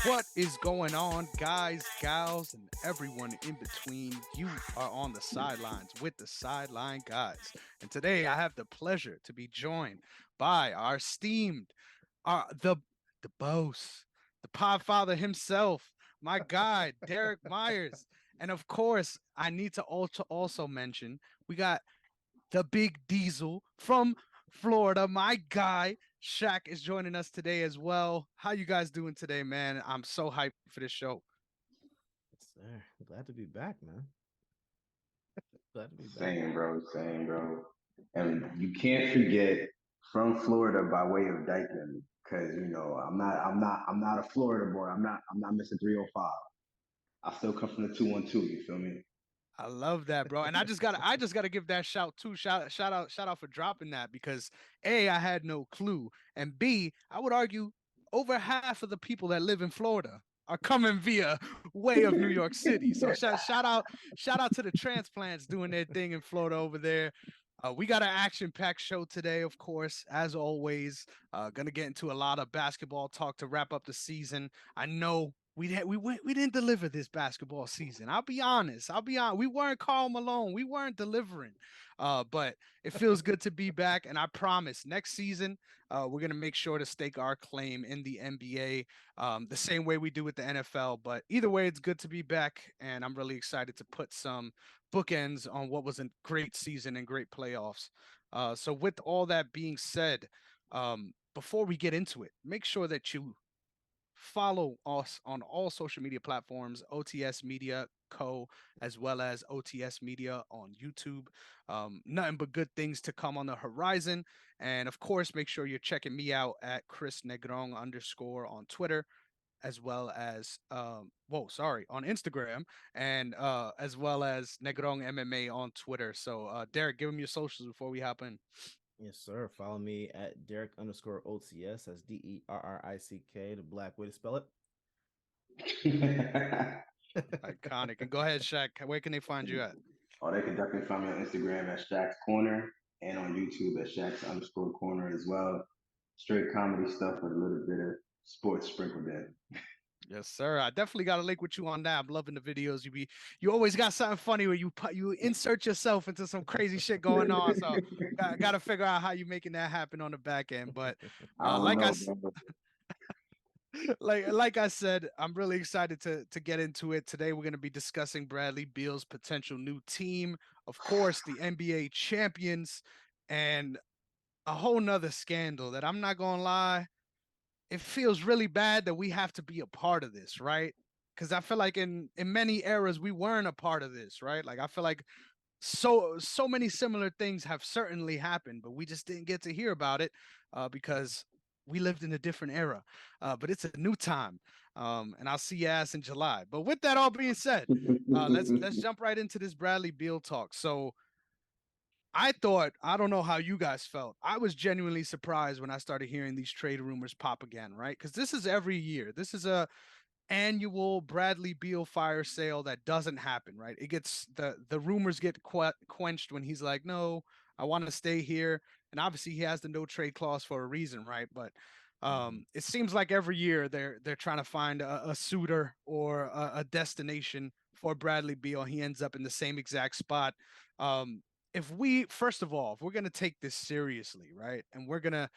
What is going on, guys, gals, and everyone in between? You are on the sidelines with the Sideline guys. And today I have the pleasure to be joined by our esteemed, the boss, the podfather himself, my guy, Derrick Myers. And of course, I need to also mention we got the big diesel from Florida. My guy, Shaq, is joining us today as well. How you guys doing today, man? I'm so hyped for this show. Yes, sir. Glad to be back, man. Glad to be back. Same, bro. Same, bro. And you can't forget from Florida by way of Dykeman, because I'm not a Florida boy. I'm not Mr. 305. I still come from the 212. You feel me? I love that, bro. And I just gotta give that shout too. Shout out for dropping that because A, I had no clue. And B, I would argue over half of the people that live in Florida are coming via way of New York City. So shout out to the transplants doing their thing in Florida over there. We got an action-packed show today, of course, as always. Gonna get into a lot of basketball talk to wrap up the season. I know we didn't deliver this basketball season. I'll be honest. I'll be honest. We weren't Karl Malone. We weren't delivering. But it feels good to be back, and I promise next season we're gonna make sure to stake our claim in the NBA, the same way we do with the NFL. But either way, it's good to be back, and I'm really excited to put some bookends on what was a great season and great playoffs. So with all that being said, before we get into it, make sure that you follow us on all social media platforms, OTS Media Co, as well as OTS Media on YouTube. Nothing but good things to come on the horizon. And of course, make sure you're checking me out at Chris Negron underscore on Twitter, as well as on Instagram, and as well as Negron MMA on Twitter. So Derek, give him your socials before we hop in. Yes, sir. Follow me at Derrick underscore OTS. That's Derrick, the black way to spell Iconic. And go ahead, Shaq. Where can they find you at? Oh, they can definitely find me on Instagram at Shaq's Corner and on YouTube at Shaq's underscore corner as well. Straight comedy stuff with a little bit of sports sprinkled in. Yes, sir. I definitely got to link with you on that. I'm loving the videos. You always got something funny where you insert yourself into some crazy shit going on. So got to figure out how you making that happen on the back end. But I don't like know, bro. like I said, I'm really excited to get into it. Today we're going to be discussing Bradley Beal's potential new team, of course, the NBA champions, and a whole nother scandal that I'm not gonna lie, it feels really bad that we have to be a part of this, right? Because I feel like in many eras we weren't a part of this, right? Like I feel like so many similar things have certainly happened, but we just didn't get to hear about it because we lived in a different era. But it's a new time, and I'll see you ass in July. But with that all being said, let's jump right into this Bradley Beal talk. So I thought, I don't know how you guys felt. I was genuinely surprised when I started hearing these trade rumors pop again, right? Because this is every year. This is a annual Bradley Beal fire sale that doesn't happen, right? It gets the rumors get quenched when he's like, "No, I want to stay here." And obviously he has the no trade clause for a reason, right? But it. it seems like every year they're trying to find a suitor or a destination for Bradley Beal. He ends up in the same exact spot. If we first of all, if we're gonna take this seriously, right, and we're gonna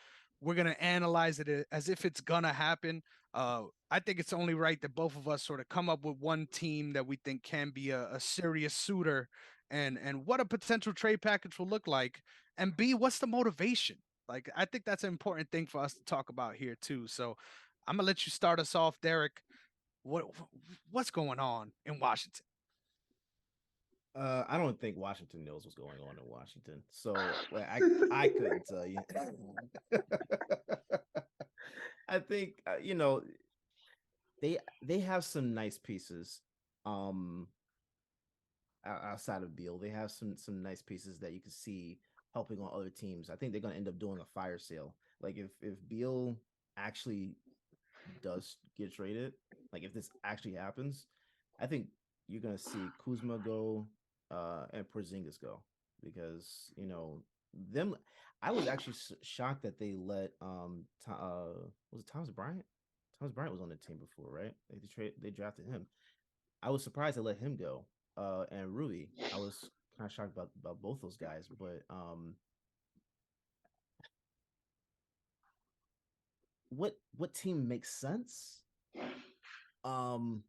analyze it as if it's gonna happen, I think it's only right that both of us sort of come up with one team that we think can be a serious suitor, and what a potential trade package will look like, and B, what's the motivation? Like, I think that's an important thing for us to talk about here too. So, I'm gonna let you start us off, Derek. What what's going on in Washington? I don't think Washington knows what's going on in Washington, so like I couldn't tell you. I think they have some nice pieces. Um, Outside of Beal, they have some nice pieces that you can see helping on other teams. I think they're gonna end up doing a fire sale. Like if Beal actually does get traded, like if this actually happens, I think you're gonna see Kuzma go, and Porzingis go because them. I was actually shocked that they let was it Thomas Bryant? Thomas Bryant was on the team before, right? They drafted him. I was surprised they let him go. And Rui, I was kind of shocked about both those guys, but what team makes sense? Honestly,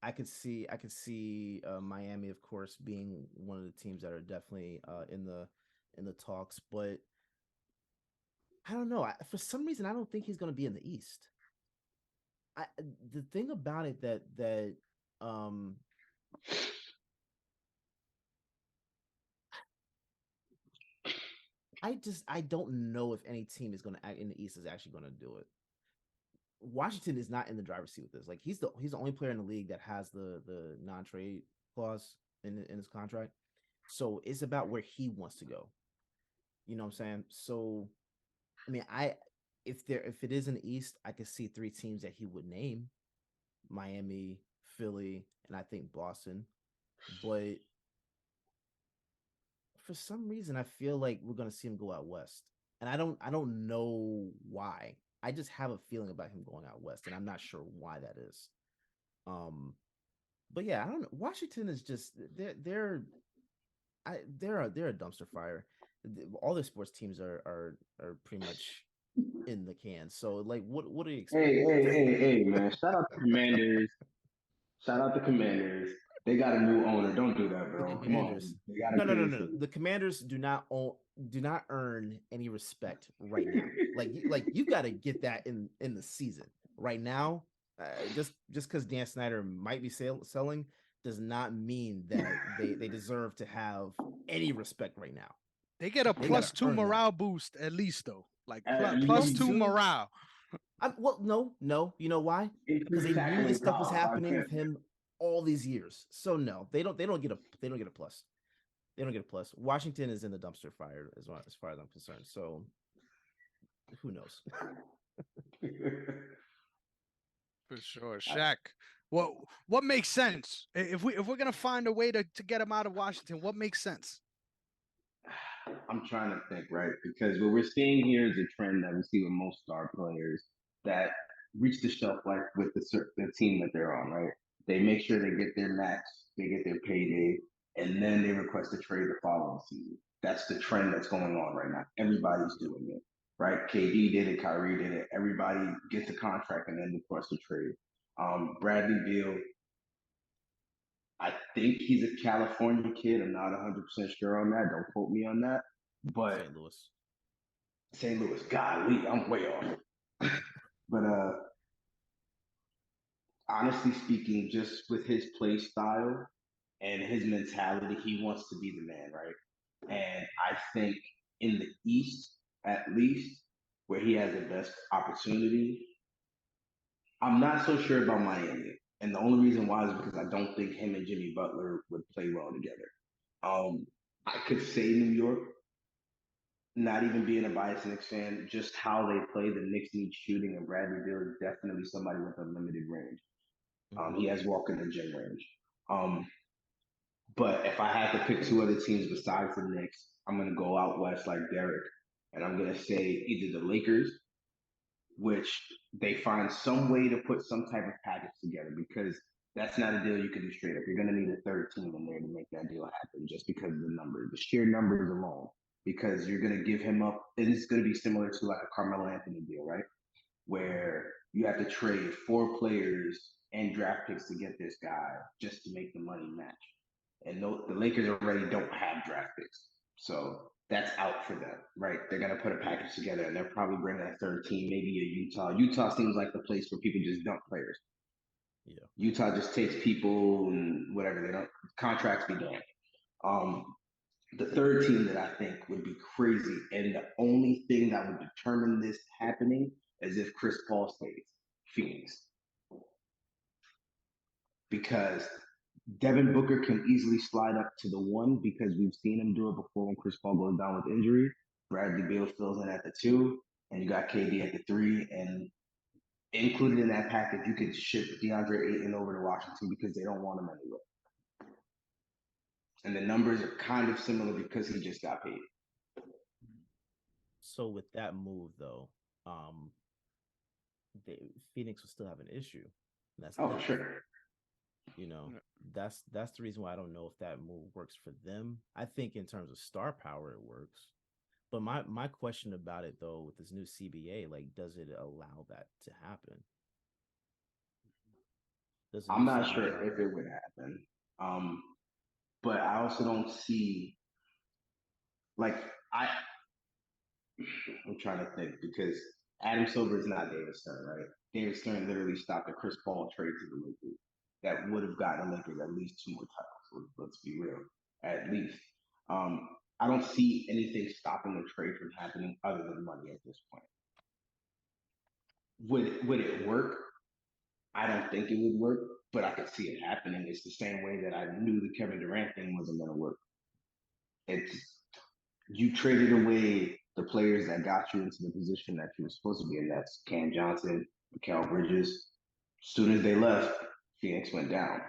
I could see Miami, of course, being one of the teams that are definitely in the talks, but I don't know. For some reason, I don't think he's going to be in the East. I The thing about it that um I don't know if any team is going to act in the East is actually going to do it. Washington is not in the driver's seat with this. Like he's the only player in the league that has the non-trade clause in his contract. So it's about where he wants to go. You know what I'm saying? So I mean, if it is in the East, I could see three teams that he would name: Miami, Philly, and I think Boston. But for some reason, I feel like we're gonna see him go out west, and I don't know why. I just have a feeling about him going out west, and I'm not sure why that is. Um, but yeah, I don't know. Washington is just they're a dumpster fire. All their sports teams are pretty much in the can. So like, what do you expect? Hey, man! Shout out to Commanders. Shout out to Commanders. They got a new owner. Don't do that, The bro. Come on. Commanders. They got No, to no, pay no, him no, for no. The Commanders do not earn any respect right now. Like you got to get that in the season right now. Just because Dan Snyder might be selling does not mean that they deserve to have any respect right now. They get a They got to +2 earn that. morale boost at least though. Like at plus Plus least two two. morale. Well, no. You know why? Because increase they knew this tackling stuff was power. happening with him all these years. So no, they don't get a plus. They don't get a plus. Washington is in the dumpster fire as far as I'm concerned. So who knows? For sure. I, Shaq. What makes sense? If we're gonna find a way to get him out of Washington, what makes sense? I'm trying to think, right? Because what we're seeing here is a trend that we see with most star players that reach the shelf life with the team that they're on, right? They make sure they get their max, they get their payday, and then they request a trade the following season. That's the trend that's going on right now. Everybody's Yep. doing it, right? KD did it, Kyrie did it. Everybody gets a contract and then requests a trade. Bradley Beal, I think he's a California kid. I'm not 100% sure on that. Don't quote me on that. But St. Louis. St. Louis, golly, I'm way off. But honestly speaking, just with his play style and his mentality, he wants to be the man, right? And I think in the East, at least, where he has the best opportunity, I'm not so sure about Miami. And the only reason why is because I don't think him and Jimmy Butler would play well together. Um, I could say New York, not even being a biased Knicks fan, just how they play. The Knicks need shooting, and Bradley Beal is definitely somebody with a limited range. Mm-hmm. He has walk in the gym range. Um, but if I had to pick two other teams besides the Knicks, I'm going to go out west like Derrick, and I'm going to say either the Lakers, which they find some way to put some type of package together because that's not a deal you can do straight up. You're going to need a third team in there to make that deal happen just because of the numbers, the sheer numbers alone. Because you're going to give him up, and it's going to be similar to like a Carmelo Anthony deal, right? Where you have to trade 4 players and draft picks to get this guy just to make the money match. And the Lakers already don't have draft picks. So that's out for them, right? They're going to put a package together and they'll probably bring a third team, maybe a Utah. Utah seems like the place where people just dump players. Yeah. Utah just takes people and whatever. They don't, contracts be done. Um, the third team that I think would be crazy, and the only thing that would determine this happening is if Chris Paul stays, Phoenix. Because Devin Booker can easily slide up to the 1 because we've seen him do it before when Chris Paul goes down with injury. Bradley Beal fills in at the 2, and you got KD at the 3. And included in that package, you could ship DeAndre Ayton over to Washington because they don't want him anyway. And the numbers are kind of similar because he just got paid. So with that move though, um, Phoenix will still have an issue. That's Oh, depth. sure. You know, that's the reason why I don't know if that move works for them. I think in terms of star power, it works. But my question about it though, with this new CBA, like, does it allow that to happen? Does the I'm new not CBA? sure if it would happen. Um, but I also don't see like I. I'm trying to think because Adam Silver is not David Stern, right? David Stern literally stopped a Chris Paul trade to the Lakers that would have gotten the Lakers at least 2 more titles. Let's be real, at least. Um, I don't see anything stopping the trade from happening other than money at this point. Would it work? I don't think it would work, but I could see it happening. It's the same way that I knew the Kevin Durant thing wasn't going to work. It's you traded away the players that got you into the position that you were supposed to be in. That's Cam Johnson, Mikal Bridges. As soon as they left, Phoenix went down.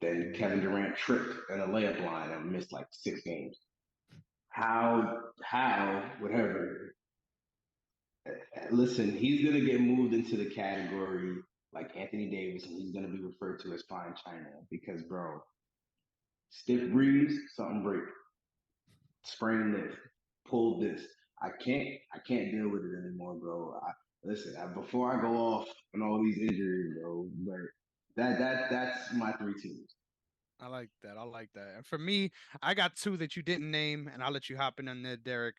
Then Kevin Durant tripped in a layup line and missed like 6 games. Whatever. Listen, he's gonna get moved into the category like Anthony Davis, and he's gonna be referred to as fine China because, bro, stiff breeze, something break, sprain this, pulled this. I can't deal with it anymore, bro. Listen, before I go off on all these injuries, bro, but that's my 3 teams. I like that. I like that. And for me, I got two that you didn't name, and I'll let you hop in on there, Derek.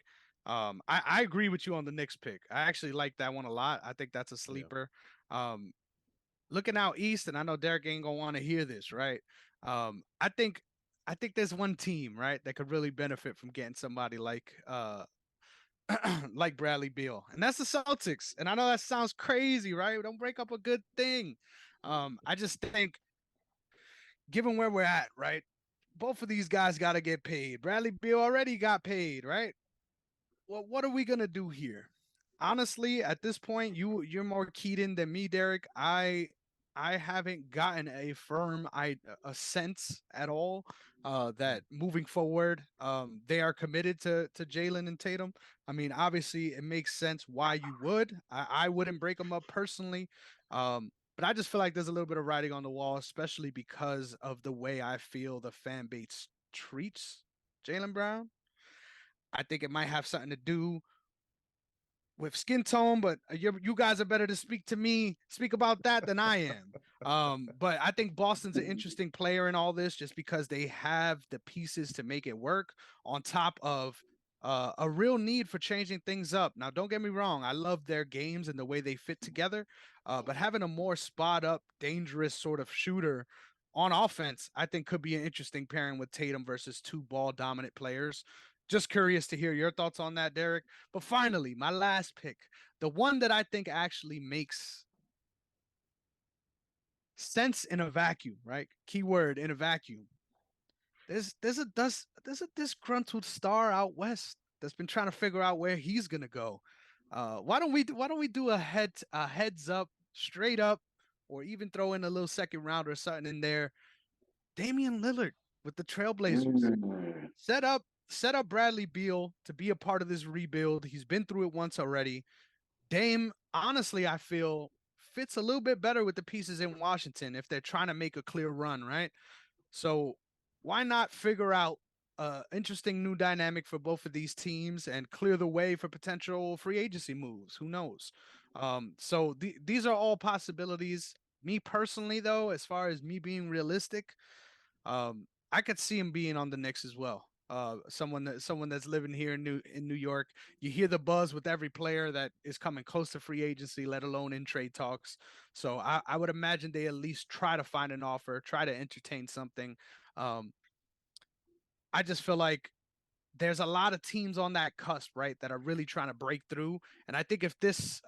I agree with you on the Knicks pick. I actually like that one a lot. I think that's a Yeah. sleeper. Um, Looking out east, and I know Derek ain't gonna want to hear this, right? Um, I think I think there's one team, right, that could really benefit from getting somebody like like Bradley Beal, and that's the Celtics. And I know that sounds crazy, right? Don't break up a good thing. I just think, given where we're at, right, both of these guys got to get paid. Bradley Beal already got paid, right? Well, what are we gonna do here? Honestly, at this point, you're more keyed in than me, Derek. I haven't gotten a firm a sense at all that moving forward, they are committed to Jalen and Tatum. I mean, obviously, it makes sense why you would. I wouldn't break them up personally, but I just feel like there's a little bit of writing on the wall, especially because of the way I feel the fan base treats Jalen Brown. I think it might have something to do with skin tone, but you guys are better to speak about that than I am. But I think Boston's an interesting player in all this just because they have the pieces to make it work on top of a real need for changing things up. Now, don't get me wrong, I love their games and the way they fit together, but having a more spot up, dangerous sort of shooter on offense, I think could be an interesting pairing with Tatum versus two ball dominant players. Just curious to hear your thoughts on that, Derek. But finally, my last pick, the one that I think actually makes sense in a vacuum, right? Keyword in a vacuum. There's a disgruntled star out west that's been trying to figure out where he's gonna go. Why don't we do a heads up, straight up, or even throw in a little second round or something in there? Damian Lillard with the Trailblazers. Mm. Set up Bradley Beal to be a part of this rebuild. He's been through it once already. Dame, honestly, I feel fits a little bit better with the pieces in Washington if they're trying to make a clear run, right? So why not figure out an interesting new dynamic for both of these teams and clear the way for potential free agency moves? Who knows? So these are all possibilities. Me personally, though, as far as me being realistic, I could see him being on the Knicks as well. Someone that's living here in New York. You hear the buzz with every player that is coming close to free agency, let alone in trade talks. So I would imagine they at least try to find an offer, try to entertain something. Um, I just feel like there's a lot of teams on that cusp, right, that are really trying to break through. And I think if this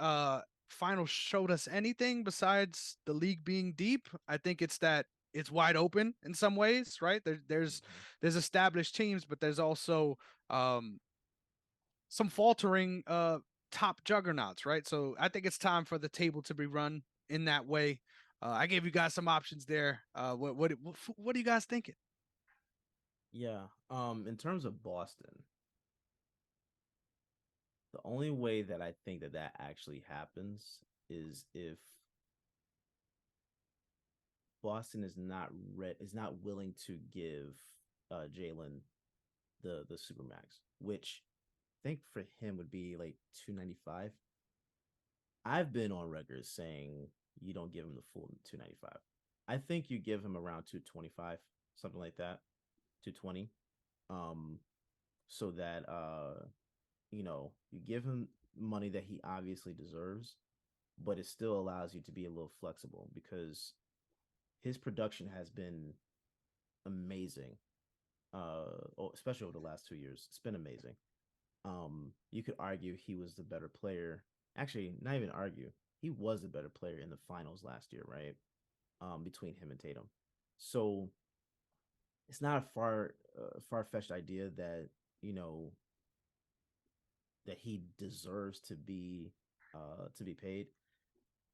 final showed us anything besides the league being deep, I think it's that it's wide open in some ways, right? There's established teams, but there's also um, some faltering top juggernauts, right? So I think it's time for the table to be run in that way. I gave you guys some options there. What are you guys thinking? Yeah. In terms of Boston, the only way that I think that actually happens is if Boston is not willing to give Jalen the supermax, which I think for him would be like 295. I've been on record saying you don't give him the full 295. I think you give him around 225, something like that, 220. So that you give him money that he obviously deserves, but it still allows you to be a little flexible because his production has been amazing. Especially over the last 2 years. It's been amazing. You could argue he was the better player. Actually, not even argue. He was the better player in the finals last year, right? Between him and Tatum. So it's not a far-fetched idea that, you know, that he deserves to be paid.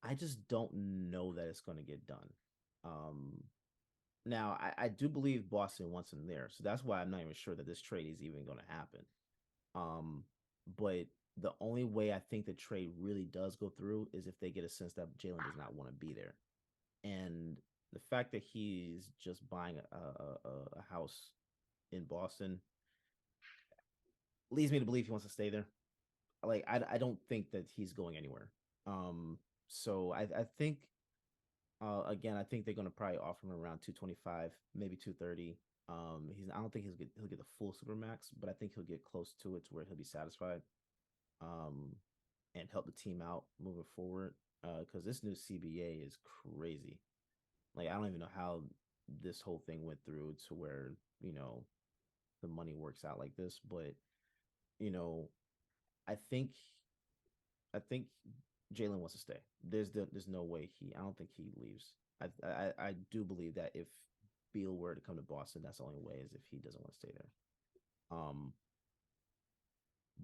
I just don't know that it's going to get done. Now, I do believe Boston wants him there, so that's why I'm not even sure that this trade is even going to happen. But the only way I think the trade really does go through is if they get a sense that Jalen does not want to be there, and the fact that he's just buying a house in Boston leads me to believe he wants to stay there. Like I don't think that he's going anywhere. So I think again, I think they're going to probably offer him around 225, maybe 230. I don't think he'll get the full supermax, but I think he'll get close to it to where he'll be satisfied. And help the team out moving forward. Because this new CBA is crazy. Like I don't even know how this whole thing went through to where the money works out like this, but you know, I think I think Jalen wants to stay. There's no way I don't think he leaves. I do believe that if Beal were to come to Boston, that's the only way is if he doesn't want to stay there.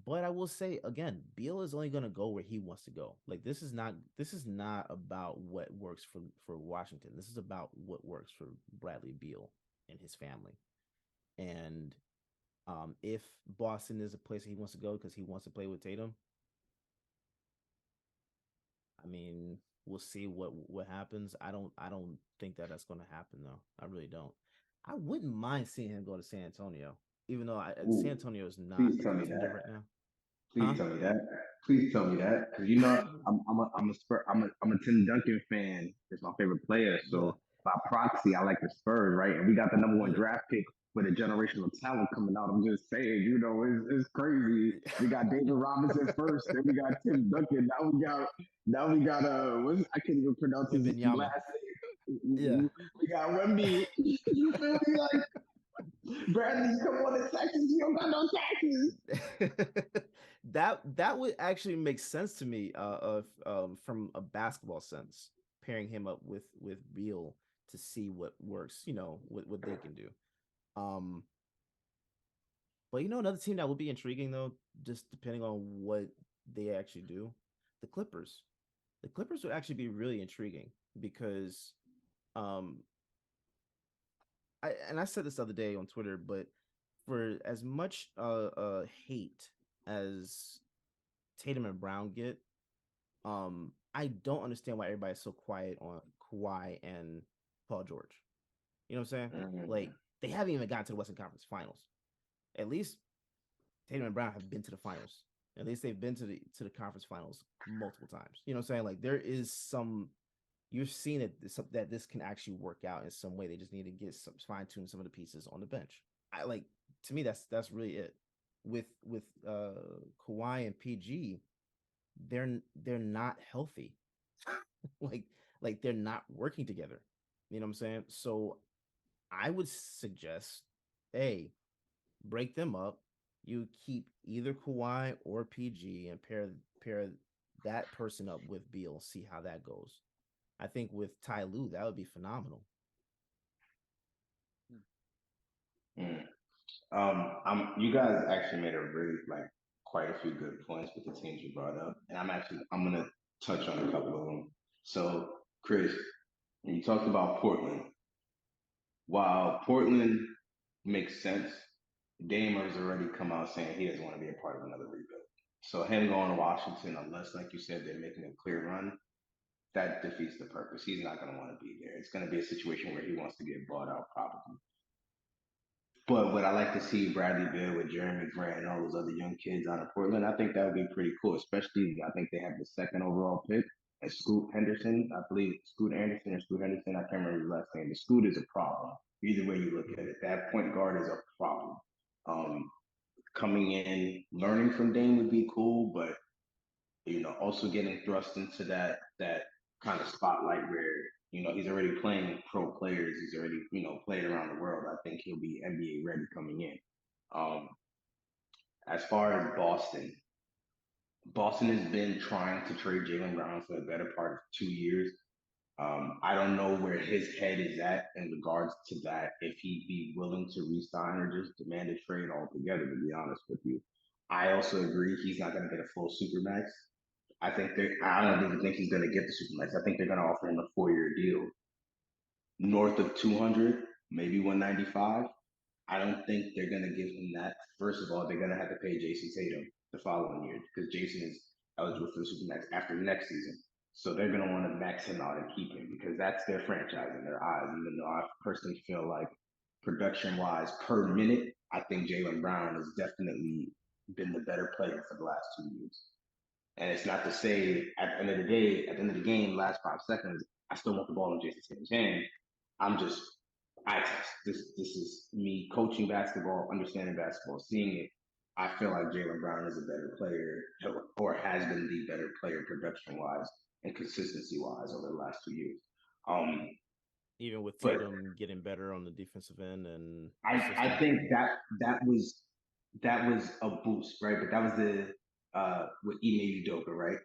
But I will say again, Beal is only going to go where he wants to go. Like this is not about what works for Washington. This is about what works for Bradley Beal and his family. And if Boston is a place that he wants to go because he wants to play with Tatum, I mean, we'll see what happens. I don't think that that's going to happen though. I really don't. I wouldn't mind seeing him go to San Antonio, even though Ooh, San Antonio is not please a tell me contender that. right now. Huh? Please tell me that. Please tell me that. Because I'm a Tim Duncan fan. It's my favorite player. Yeah, So by proxy, I like the Spurs, right? And we got the number one yeah. draft pick with a generational talent coming out. I'm just saying, it's crazy. We got David Robinson first, then we got Tim Duncan. Now we got I can't even pronounce his Wimbenyama. last Yeah. name. We got Wemby. You feel me? Like Bradley, come on to Texas. You don't got no taxes. That would actually make sense to me from a basketball sense, pairing him up with Beal to see what works, what they can do. Um but another team that would be intriguing though, just depending on what they actually do, the Clippers. The Clippers would actually be really intriguing because um I said this the other day on Twitter, but for as much hate as Tatum and Brown get, I don't understand why everybody's so quiet on Kawhi and Paul George. You know what I'm saying? Mm-hmm. Like they haven't even gotten to the Western Conference Finals. At least Tatum and Brown have been to the finals. At least they've been to the conference finals multiple times. You know what I'm saying? Like there is some you're seeing that this can actually work out in some way. They just need to get some fine tune some of the pieces on the bench. I like to me that's really it. With Kawhi and PG, they're not healthy. like they're not working together. You know what I'm saying? So I would suggest, hey, break them up. You keep either Kawhi or PG and pair that person up with Beal. See how that goes. I think with Ty Lue, that would be phenomenal. Mm. You guys actually made a really like quite a few good points with the teams you brought up, and I'm gonna touch on a couple of them. So, Chris, when you talked about Portland, while Portland makes sense, Damer has already come out saying he doesn't want to be a part of another rebuild. So him going to Washington, unless like you said they're making a clear run, that defeats the purpose. He's not going to want to be there. It's going to be a situation where he wants to get bought out, probably. But would I like to see Bradley Beal with Jeremy Grant and all those other young kids out of Portland? I think that would be pretty cool, especially I think they have the second overall pick and Scoot Henderson. I believe Scoot Anderson or Scoot Henderson. I can't remember his last name. The Scoot is a problem. Either way you look at it, that point guard is a problem. Um, Coming in, learning from Dame would be cool, but also getting thrust into that kind of spotlight where he's already playing pro players. He's already played around the world. I think he'll be NBA ready coming in. Um, as far as Boston has been trying to trade Jaylen Brown for the better part of 2 years. I don't know where his head is at in regards to that. If he'd be willing to re-sign or just demand a trade altogether. To be honest with you, I also agree he's not going to get a full supermax. I don't even think he's going to get the supermax. I think they're going to offer him a 4-year deal, north of 200, maybe 195. I don't think they're going to give him that. First of all, they're going to have to pay Jason Tatum the following year because Jason is eligible for the supermax after next season. So they're going to want to max him out and keep him because that's their franchise in their eyes. Even though I personally feel like production-wise per minute, I think Jaylen Brown has definitely been the better player for the last 2 years. And it's not to say at the end of the day, at the end of the game, last 5 seconds, I still want the ball in Jason Tatum's hand. I'm just eye test. This is me coaching basketball, understanding basketball, seeing it. I feel like Jaylen Brown is a better player, or has been the better player production wise and consistency wise over the last 2 years. Even with Tatum getting better on the defensive end, and I think that was a boost, right? But that was the with Ime Udoka, right?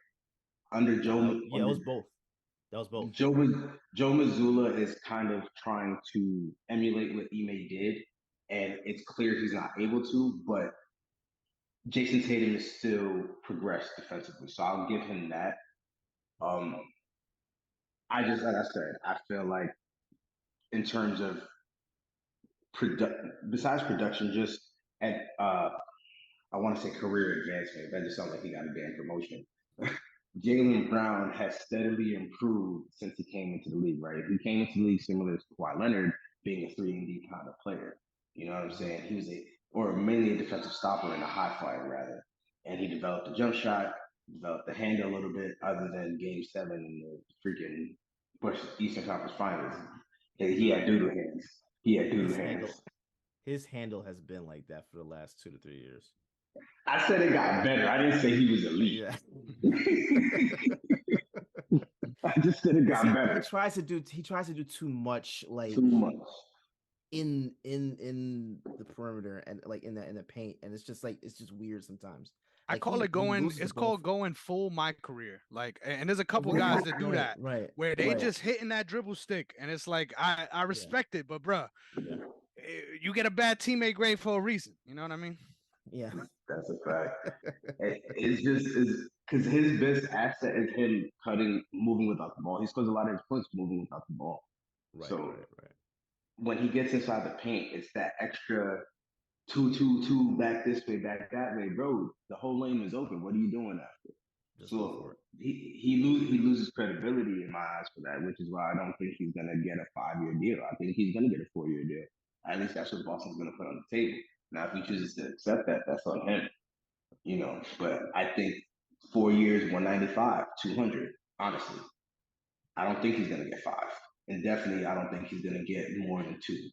Under Joe, it was both. That was both. Joe Mazzulla is kind of trying to emulate what Ime did, and it's clear he's not able to. But Jason Tatum is still progressed defensively, so I'll give him that. Like I said, I feel like in terms of besides production, just at I want to say career advancement. That just sounds like he got a damn promotion. Jaylen Brown has steadily improved since he came into the league, right? He came into the league similar to Kawhi Leonard, being a 3-and-D kind of player. You know what I'm saying? He was mainly a defensive stopper and a high flyer, rather. And he developed a jump shot, developed the handle a little bit, other than Game 7 in the freaking Eastern Conference Finals. He had doodle hands. His handle has been like that for the last 2 to 3 years. I said it got better. I didn't say he was elite. Yeah. I just said it got better. He tries to do too much, like too much in the perimeter and like in the paint, and it's just weird sometimes. I call it going. It's called going full my career. Like, and there's a couple guys that do that, right? Where they just hitting that dribble stick, and it's like I respect it, but bruh, you get a bad teammate grade for a reason. You know what I mean? Yeah, that's a fact. It's because his best asset is him moving without the ball. He scores a lot of his points moving without the ball. Right. When he gets inside the paint, it's that extra 2-2-2 back this way, back that way, bro. The whole lane is open. What are you doing after? So he loses credibility in my eyes for that, which is why I don't think he's gonna get a 5-year deal. I think he's gonna get a 4-year deal. At least that's what Boston's gonna put on the table. Now, if he chooses to accept that, that's on him. But I think 4 years, 195, 200. Honestly, I don't think he's gonna get 5, and definitely I don't think he's gonna get more than 2,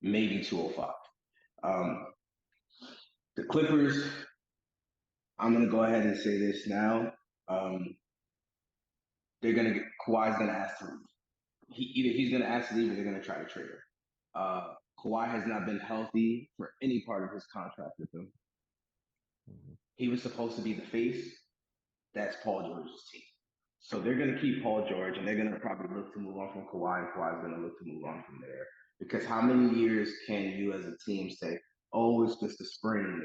maybe 205. The Clippers, I'm going to go ahead and say this now. Kawhi's going to ask to leave. Either he's going to ask to leave or they're going to try to trade him. Kawhi has not been healthy for any part of his contract with them. Mm-hmm. He was supposed to be the face. That's Paul George's team. So they're going to keep Paul George, and they're going to probably look to move on from Kawhi, and Kawhi's going to look to move on from there. Because how many years can you as a team say, oh, it's just a sprain, and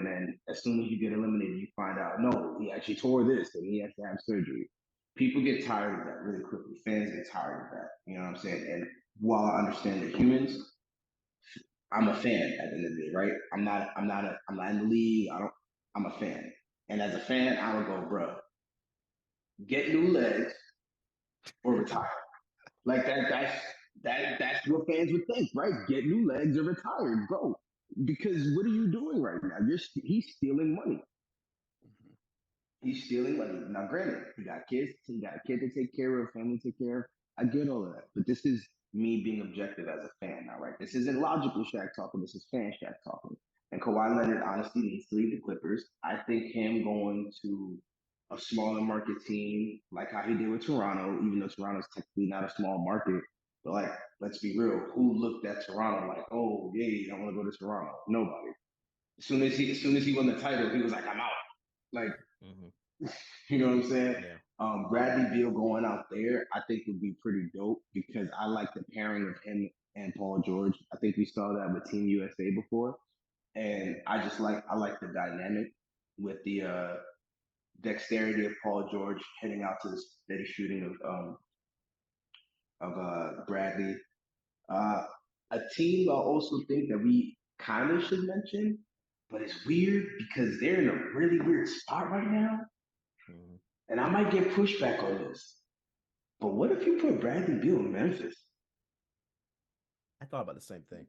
then as soon as you get eliminated, you find out, no, he actually tore this, and he has to have surgery. People get tired of that really quickly. Fans get tired of that. You know what I'm saying? And while I understand the humans, I'm a fan at the end of the day, right? I'm not in the league. I'm a fan. And as a fan, I would go, bro, get new legs, or retire. Like that's what fans would think, right? Get new legs or retire, go. Because what are you doing right now? He's stealing money. Mhm. He's stealing money. Now, granted, he got kids. He got a kid to take care of, family to take care of. I get all of that, but this is me being objective as a fan now, right? This isn't logical Shaq talking. This is fan Shaq talking. And Kawhi Leonard honestly needs to leave the Clippers. I think him going to a smaller market team, like how he did with Toronto, even though Toronto's technically not a small market, but like, let's be real, who looked at Toronto like, oh, yeah, I want to go to Toronto? Nobody. As soon as he won the title, he was like, I'm out. Like, Mhm. you know what I'm saying? Yeah. Bradley Beal going out there, I think would be pretty dope because I like the pairing of him and Paul George. I think we saw that with Team USA before, and I like the dynamic with the dexterity of Paul George heading out to the steady shooting of Bradley. Uh, a team I also think that we kind of should mention, but it's weird because they're in a really weird spot right now, Mhm. and I might get pushback on this. But what if you put Bradley Beal in Memphis? I thought about the same thing.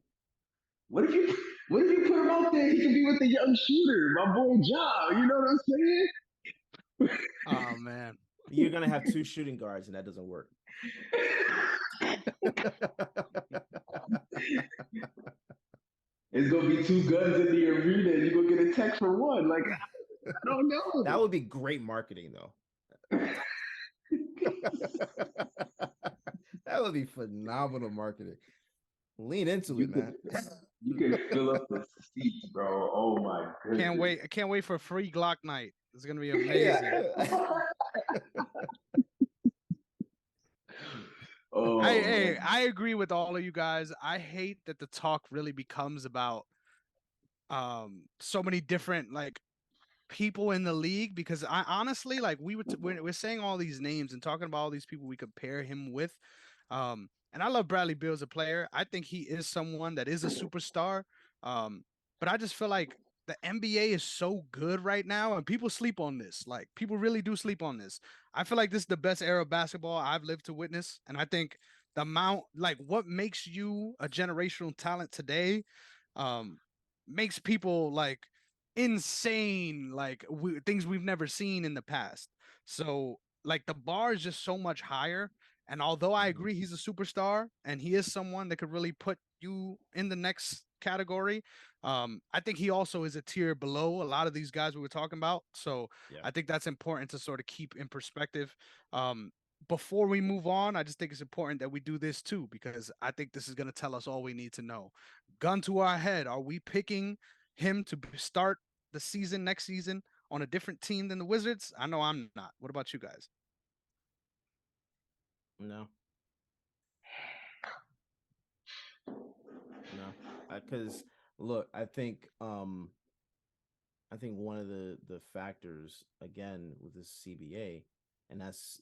What if you what if you put him out there? He can be with the young shooter, my boy Ja. You know what I'm saying? Oh man. You're gonna have two shooting guards, and that doesn't work. It's gonna be two guns in the arena, and you're gonna get a text for one. Like I don't That know. would be great marketing, though. That would be phenomenal marketing. Lean into you it, could man. you could fill up the seats, bro. Oh my Can't goodness. wait. I can't wait for free Glock night. It's gonna be Yeah. amazing. Oh man. I agree with all of you guys. I hate that the talk really becomes about so many different like people in the league because I honestly like we're saying all these names and talking about all these people we compare him with. And I love Bradley Beal as a player. I think he is someone that is a superstar. But I just feel like the NBA is so good right now, and people sleep on this. Like people really do sleep on this. I feel like this is the best era of basketball I've lived to witness, and I think the amount, like, what makes you a generational talent today, um, makes people like insane, like things we've never seen in the past. So, like, the bar is just so much higher. And although I Mhm. agree he's a superstar and he is someone that could really put you in the next category, I think he also is a tier below a lot of these guys we were talking about. So Yeah. I think that's important to sort of keep in perspective. Um, before we move on, I just think it's important that we do this too, because I think this is going to tell us all we need to know. Gun to our head, are we picking him to start the season next season on a different team than the Wizards? I know I'm not. What about you guys? No, no, because look, I think one of the factors again with this CBA, and that's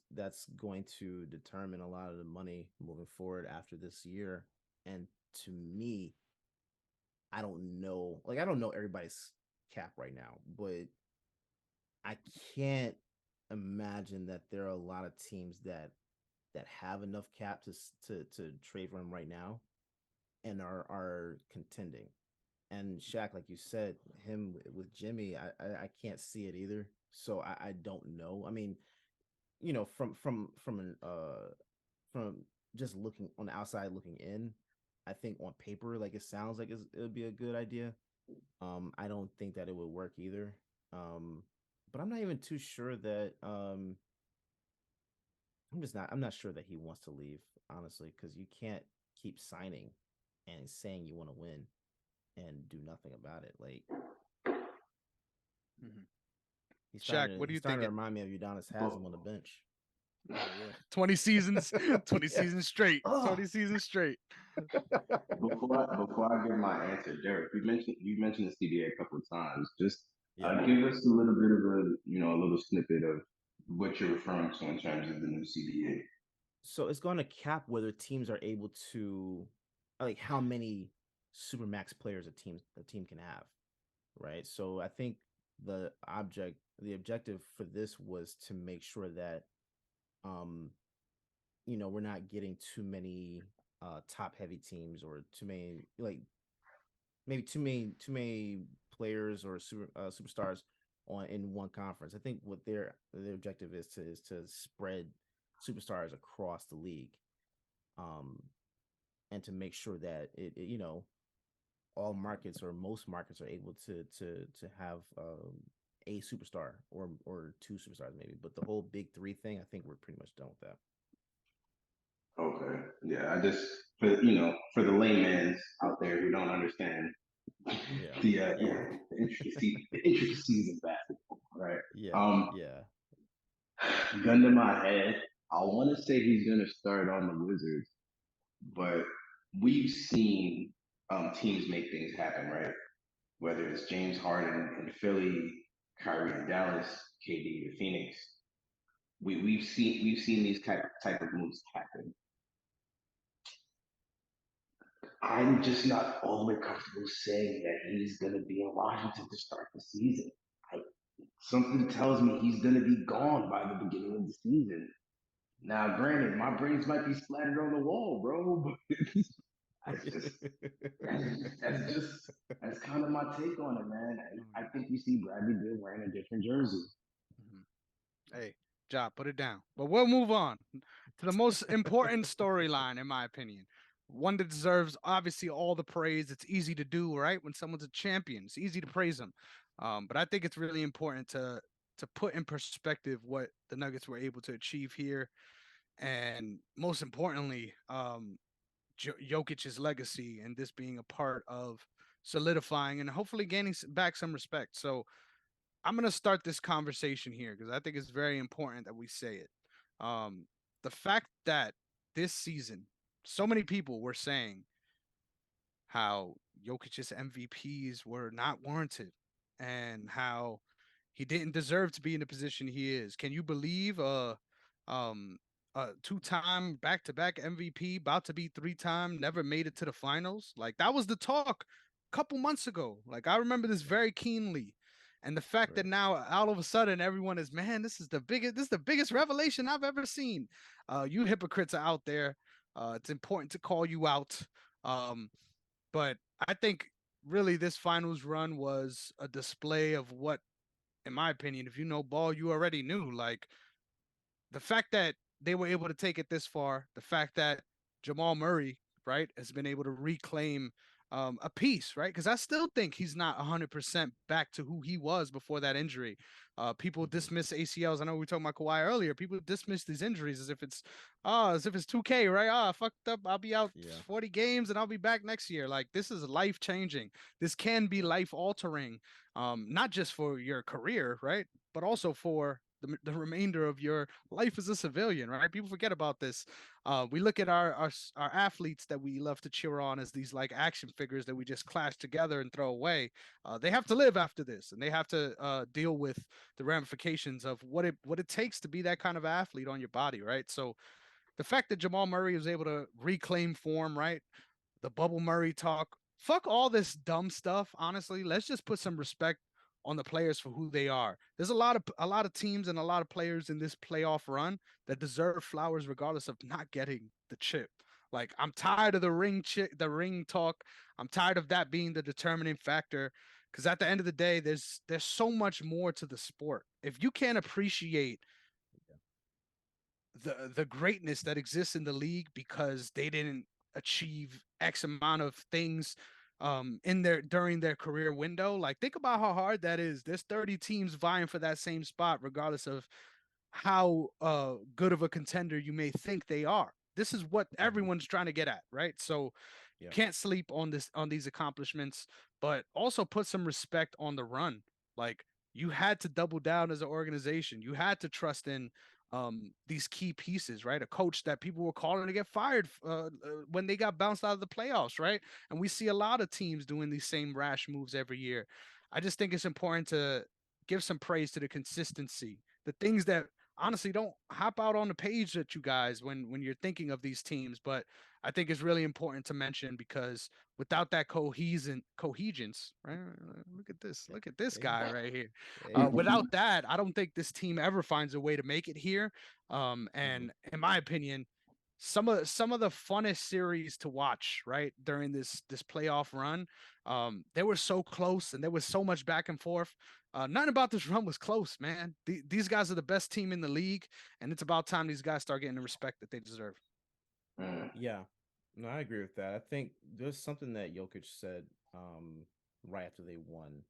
going to determine a lot of the money moving forward after this year. And to me, I don't know, like I don't know everybody's cap right now, but I can't imagine that there are a lot of teams that have enough cap to trade for him right now and are contending. And Shaq, like you said, him with Jimmy, I can't see it either. So I don't know. I mean, you know, from just looking on the outside looking in, I think on paper, like it sounds like it would be a good idea. I don't think that it would work either. Um, but I'm not even too sure that I'm not sure that he wants to leave, honestly, because you can't keep signing and saying you want to win and do nothing about it. Like Mhm. Shaq, what are he's you starting to thinking? remind me of Udonis Haslam on the bench. Oh yeah, 20 seasons, 20 Yeah. seasons straight, Oh. 20 seasons straight. Before I give my answer, Derek, you mentioned the CBA a couple of times. Just Yeah. give us a little bit of a little snippet of what you're referring to in terms of the new CBA. So it's going to cap whether teams are able to, like, how many supermax players a team can have, right? So I think the objective for this was to make sure that um we're not getting too many top heavy teams or too many maybe too many players or superstars on in one conference. I think what their objective is to spread superstars across the league, um, and to make sure that all markets or most markets are able to have a superstar or two superstars maybe. But the whole big three thing, I think we're pretty much done with that. Okay. Yeah, I just for the layman's out there who don't understand Yeah, the intricacies of basketball, right? yeah, Um, yeah. gun to my head, I want to say he's gonna start on the Wizards, but we've seen teams make things happen, right? Whether it's James Harden in Philly, Kyrie in Dallas, KD to Phoenix, we've seen these type of moves happen. I'm just not all the way comfortable saying that he's going to be in Washington to start the season. I, Something tells me he's going to be gone by the beginning of the season. Now, granted, my brains might be splattered on the wall, bro, but that's just that's kind of my take on it, man. I think you see Bradley Beal wearing a different jersey. Hey, job, put it down. But we'll move on to the most important storyline, in my opinion. One that deserves obviously all the praise. It's easy to do, right? When someone's a champion, it's easy to praise them. But I think it's really important to put in perspective what the Nuggets were able to achieve here, and most importantly, Jokic's legacy and this being a part of solidifying and hopefully gaining back some respect. So I'm gonna start this conversation here because I think it's very important that we say it. Um, the fact that this season, so many people were saying how Jokic's MVPs were not warranted and how he didn't deserve to be in the position he is. Can you believe um a two-time back-to-back MVP about to be three-time, never made it to the finals? Like that was the talk a couple months ago. Like I remember this very keenly. And the fact that Right. now all of a sudden everyone is, man, this is the biggest revelation I've ever seen. You hypocrites are out there. It's important to call you out. Um, but I think really this finals run was a display of what, in my opinion, if you know ball, you already knew. Like the fact that they were able to take it this far, the fact that Jamal Murray, right, has been able to reclaim a piece, right? Because I still think he's not 100% back to who he was before that injury. People Mm-hmm. dismiss ACLs. I know we were talking about Kawhi earlier. People dismiss these injuries as if it's 2K, right? Fucked up. I'll be out Yeah. 40 games and I'll be back next year. Like this is life changing. This can be Yeah. life altering, not just for your career, right, but also for the remainder of your life as a civilian, right? People forget about this. We look at our athletes that we love to cheer on as these like action figures that we just clash together and throw away. They have to live after this, and they have to deal with the ramifications of what it takes to be that kind of athlete on your body, right? So the fact that Jamal Murray was able to reclaim form, right? The Bubble Murray talk. Fuck all this dumb stuff. Honestly, let's just put some respect on the players for who they are. There's a lot of teams and a lot of players in this playoff run that deserve flowers regardless of not getting the chip. Like I'm tired of the ring talk. I'm tired of that being the determining factor. Because at the end of the day, there's so much more to the sport. If you can't appreciate the greatness that exists in the league because they didn't achieve X amount of things in their during their career window. Like think about how hard that is. There's 30 teams vying for that same spot, regardless of how good of a contender you may think they are. This is what Mm-hmm. everyone's trying to get at, right? So Yeah. can't sleep on these accomplishments, but also put some respect on the run. Like you had to double down as an organization. You had to trust in these key pieces, right? A coach that people were calling to get fired when they got bounced out of the playoffs, right? And we see a lot of teams doing these same rash moves every year. I just think it's important to give some praise to the consistency, the things that honestly don't hop out on the page at you guys when you're thinking of these teams, but I think it's really important to mention because without that cohesions, right? Look at this Hey, guy right here. hey. Without that, I don't think this team ever finds a way to make it here. Mm-hmm. And in my opinion, some of the funnest series to watch, right, during this playoff run. They were so close and there was so much back and forth. Nothing about this run was close, man. These guys are the best team in the league, and it's about time these guys start getting the respect that they deserve. Yeah, no, I agree with that. I think there's something that Jokic said right after they won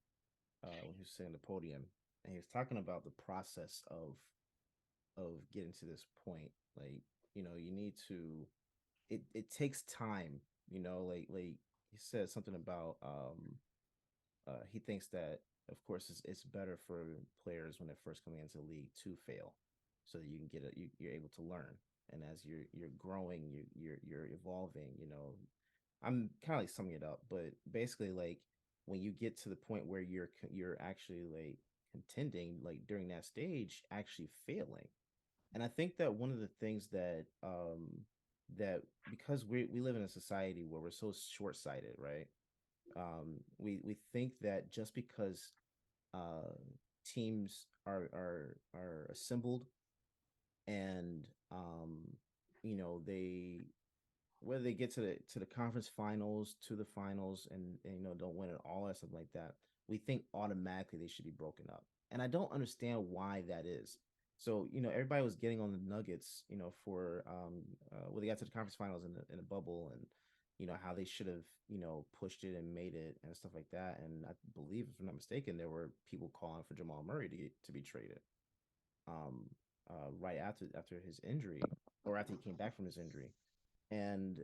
when he was sitting on the podium, and he was talking about the process of getting to this point. Like, you need to. It takes time. Like he said something about he thinks that of course it's better for players when they're first coming into the league to fail, so that you can you're able to learn, and as you're growing, you're evolving. I'm kind of like summing it up, but basically, like, when you get to the point where you're actually like contending, like during that stage, actually failing. And I think that one of the things that because we live in a society where we're so short sighted, right? We think that just because uh, teams are assembled, and they, whether they get to the conference finals, to the finals, and don't win it all or something like that, we think automatically they should be broken up. And I don't understand why that is. So everybody was getting on the Nuggets, for when they got to the conference finals in the bubble, and how they should have pushed it and made it and stuff like that. And I believe, if I'm not mistaken, there were people calling for Jamal Murray to be traded um right after his injury, or after he came back from his injury. And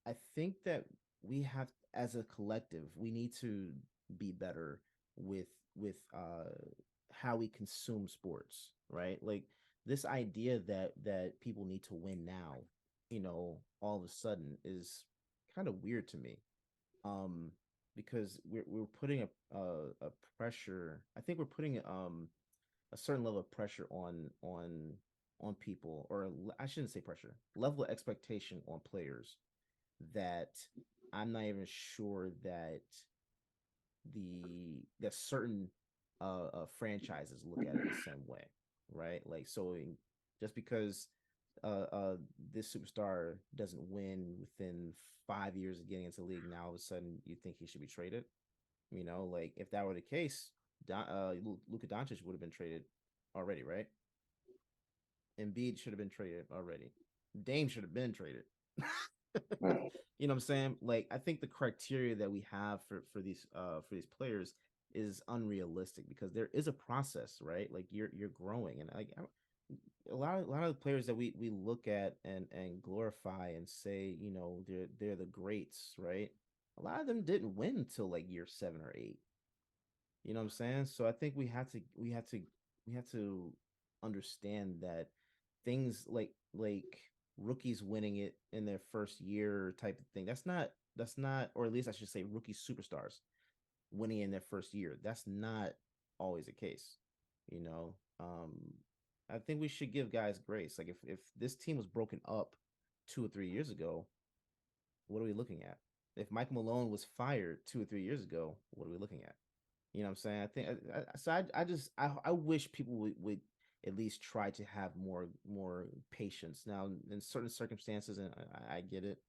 I think that we have, as a collective, we need to be better with how we consume sports, right? Like, this idea that people need to win now, all of a sudden, is kind of weird to me. Um, because we're putting a pressure. I think we're putting a certain level of pressure on people, or I shouldn't say pressure, level of expectation on players, that I'm not even sure that certain franchises look at it the same way, right? Like, so just because this superstar doesn't win within 5 years of getting into the league, now all of a sudden you think he should be traded. Like, if that were the case, Luka Doncic would have been traded already, right? Embiid should have been traded already. Dame should have been traded. You know what I'm saying? Like, I think the criteria that we have for these players is unrealistic, because there is a process, right? Like, you're growing, and like, a lot of the players that we look at and glorify and say, they're the greats, right? A lot of them didn't win until like year 7 or 8. You know what I'm saying? So I think we have to understand that things like rookies winning it in their first year type of thing. That's not, or at least I should say, rookie superstars winning in their first year. That's not always the case. You know, um, I think we should give guys grace. Like, if this team was broken up 2 or 3 years ago, what are we looking at? If Mike Malone was fired 2 or 3 years ago, what are we looking at? You know what I'm saying? I think so. I wish people would at least try to have more patience. Now, in certain circumstances, and I get it.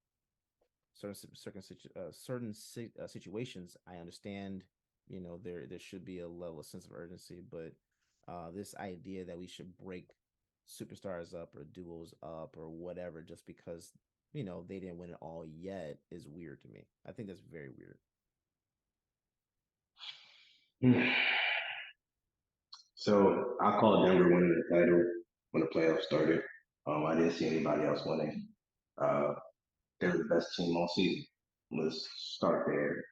Certain situations, I understand. There should be a level of sense of urgency, but this idea that we should break superstars up or duos up or whatever just because they didn't win it all yet is weird to me. I think that's very weird. So I called Denver winning the title when the playoffs started. I didn't see anybody else winning. Uh, they're the best team all season. Let's start there.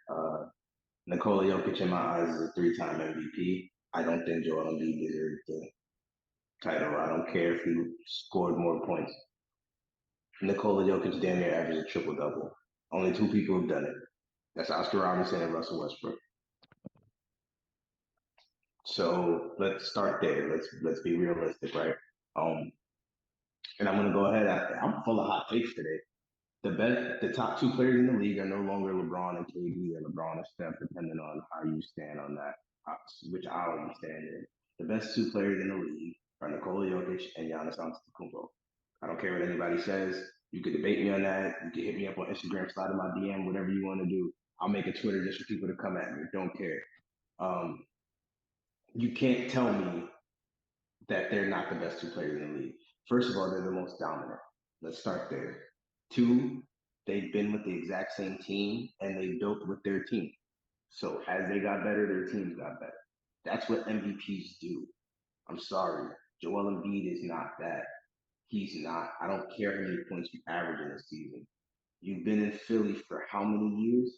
Nikola Jokic, in my eyes, is a three-time MVP. I don't think Joel Embiid deserves the title. I don't care if he scored more points. Nikola Jokic damn near averaged a triple double. Only two people have done it. That's Oscar Robertson and Russell Westbrook. So let's start there. Let's be realistic, right? Um, and I'm gonna go ahead. I'm full of hot takes today. The top two players in the league are no longer LeBron and KD, or LeBron and Steph, depending on how you stand on that, which I already stand in. The best two players in the league are Nikola Jokic and Giannis Antetokounmpo. I don't care what anybody says. You could debate me on that. You can hit me up on Instagram, slide in my DM, whatever you want to do. I'll make a Twitter just for people to come at me. Don't care. Um, you can't tell me that they're not the best two players in the league. First of all, they're the most dominant. Let's start there. Two, they've been with the exact same team and they built with their team. So as they got better, their teams got better. That's what MVPs do. I'm sorry. Joel Embiid is not that. He's not. I don't care how many points you average in a season. You've been in Philly for how many years?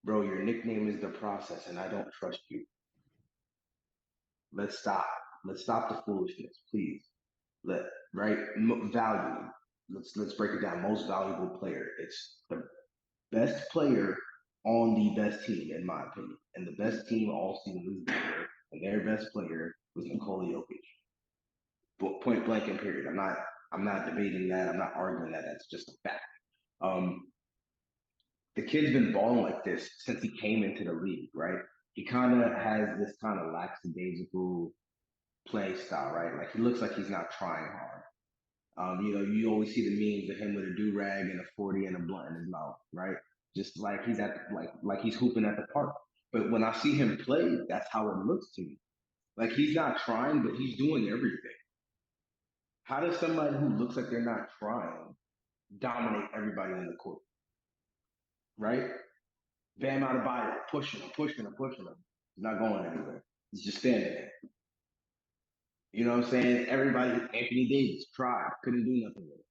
Bro, your nickname is the process, and I don't trust you. Let's stop. Let's stop the foolishness, please. Right value. Let's break it down. Most valuable player. It's the best player on the best team, in my opinion. And the best team all season was Denver, and their best player was Nikola Jokic. Point blank and period. I'm not debating that. I'm not arguing that. That's just a fact. Um, the kid's been balling like this since he came into the league, right? He kind of has this kind of lackadaisical play style, right? Like he looks like he's not trying hard. You always see the memes of him with a do rag and a 40 and a blunt in his mouth, right? Just like he's at like he's hooping at the park. But when I see him play, that's how it looks to me. Like he's not trying, but he's doing everything. How does somebody who looks like they're not trying dominate everybody on the court, right? Bam Adebayo, pushing him, pushing him, pushing him. He's not going anywhere. He's just standing there. You know what I'm saying? Everybody, Anthony Davis tried, couldn't do nothing with it.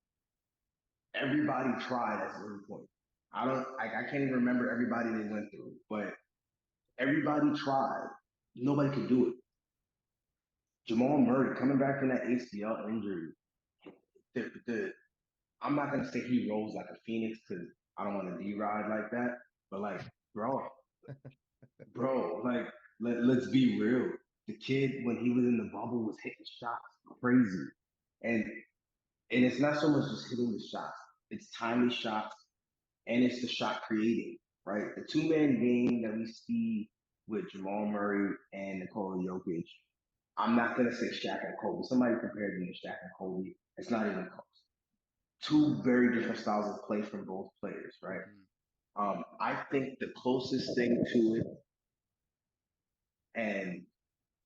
Everybody tried at some point. I can't even remember everybody they went through, but everybody tried. Nobody could do it. Jamal Murray coming back from that ACL injury. The I'm not gonna say he rose like a phoenix because I don't want to deride like that, but like, bro, like let's be real. The kid when he was in the bubble was hitting shots crazy, and it's not so much just hitting the shots; it's timely shots, and it's the shot creating. Right, the two-man game that we see with Jamal Murray and Nikola Jokic. I'm not gonna say Shaq and Kobe. Somebody compared me to Shaq and Kobe. It's not even close. Two very different styles of play from both players, right? I think the closest thing to it, and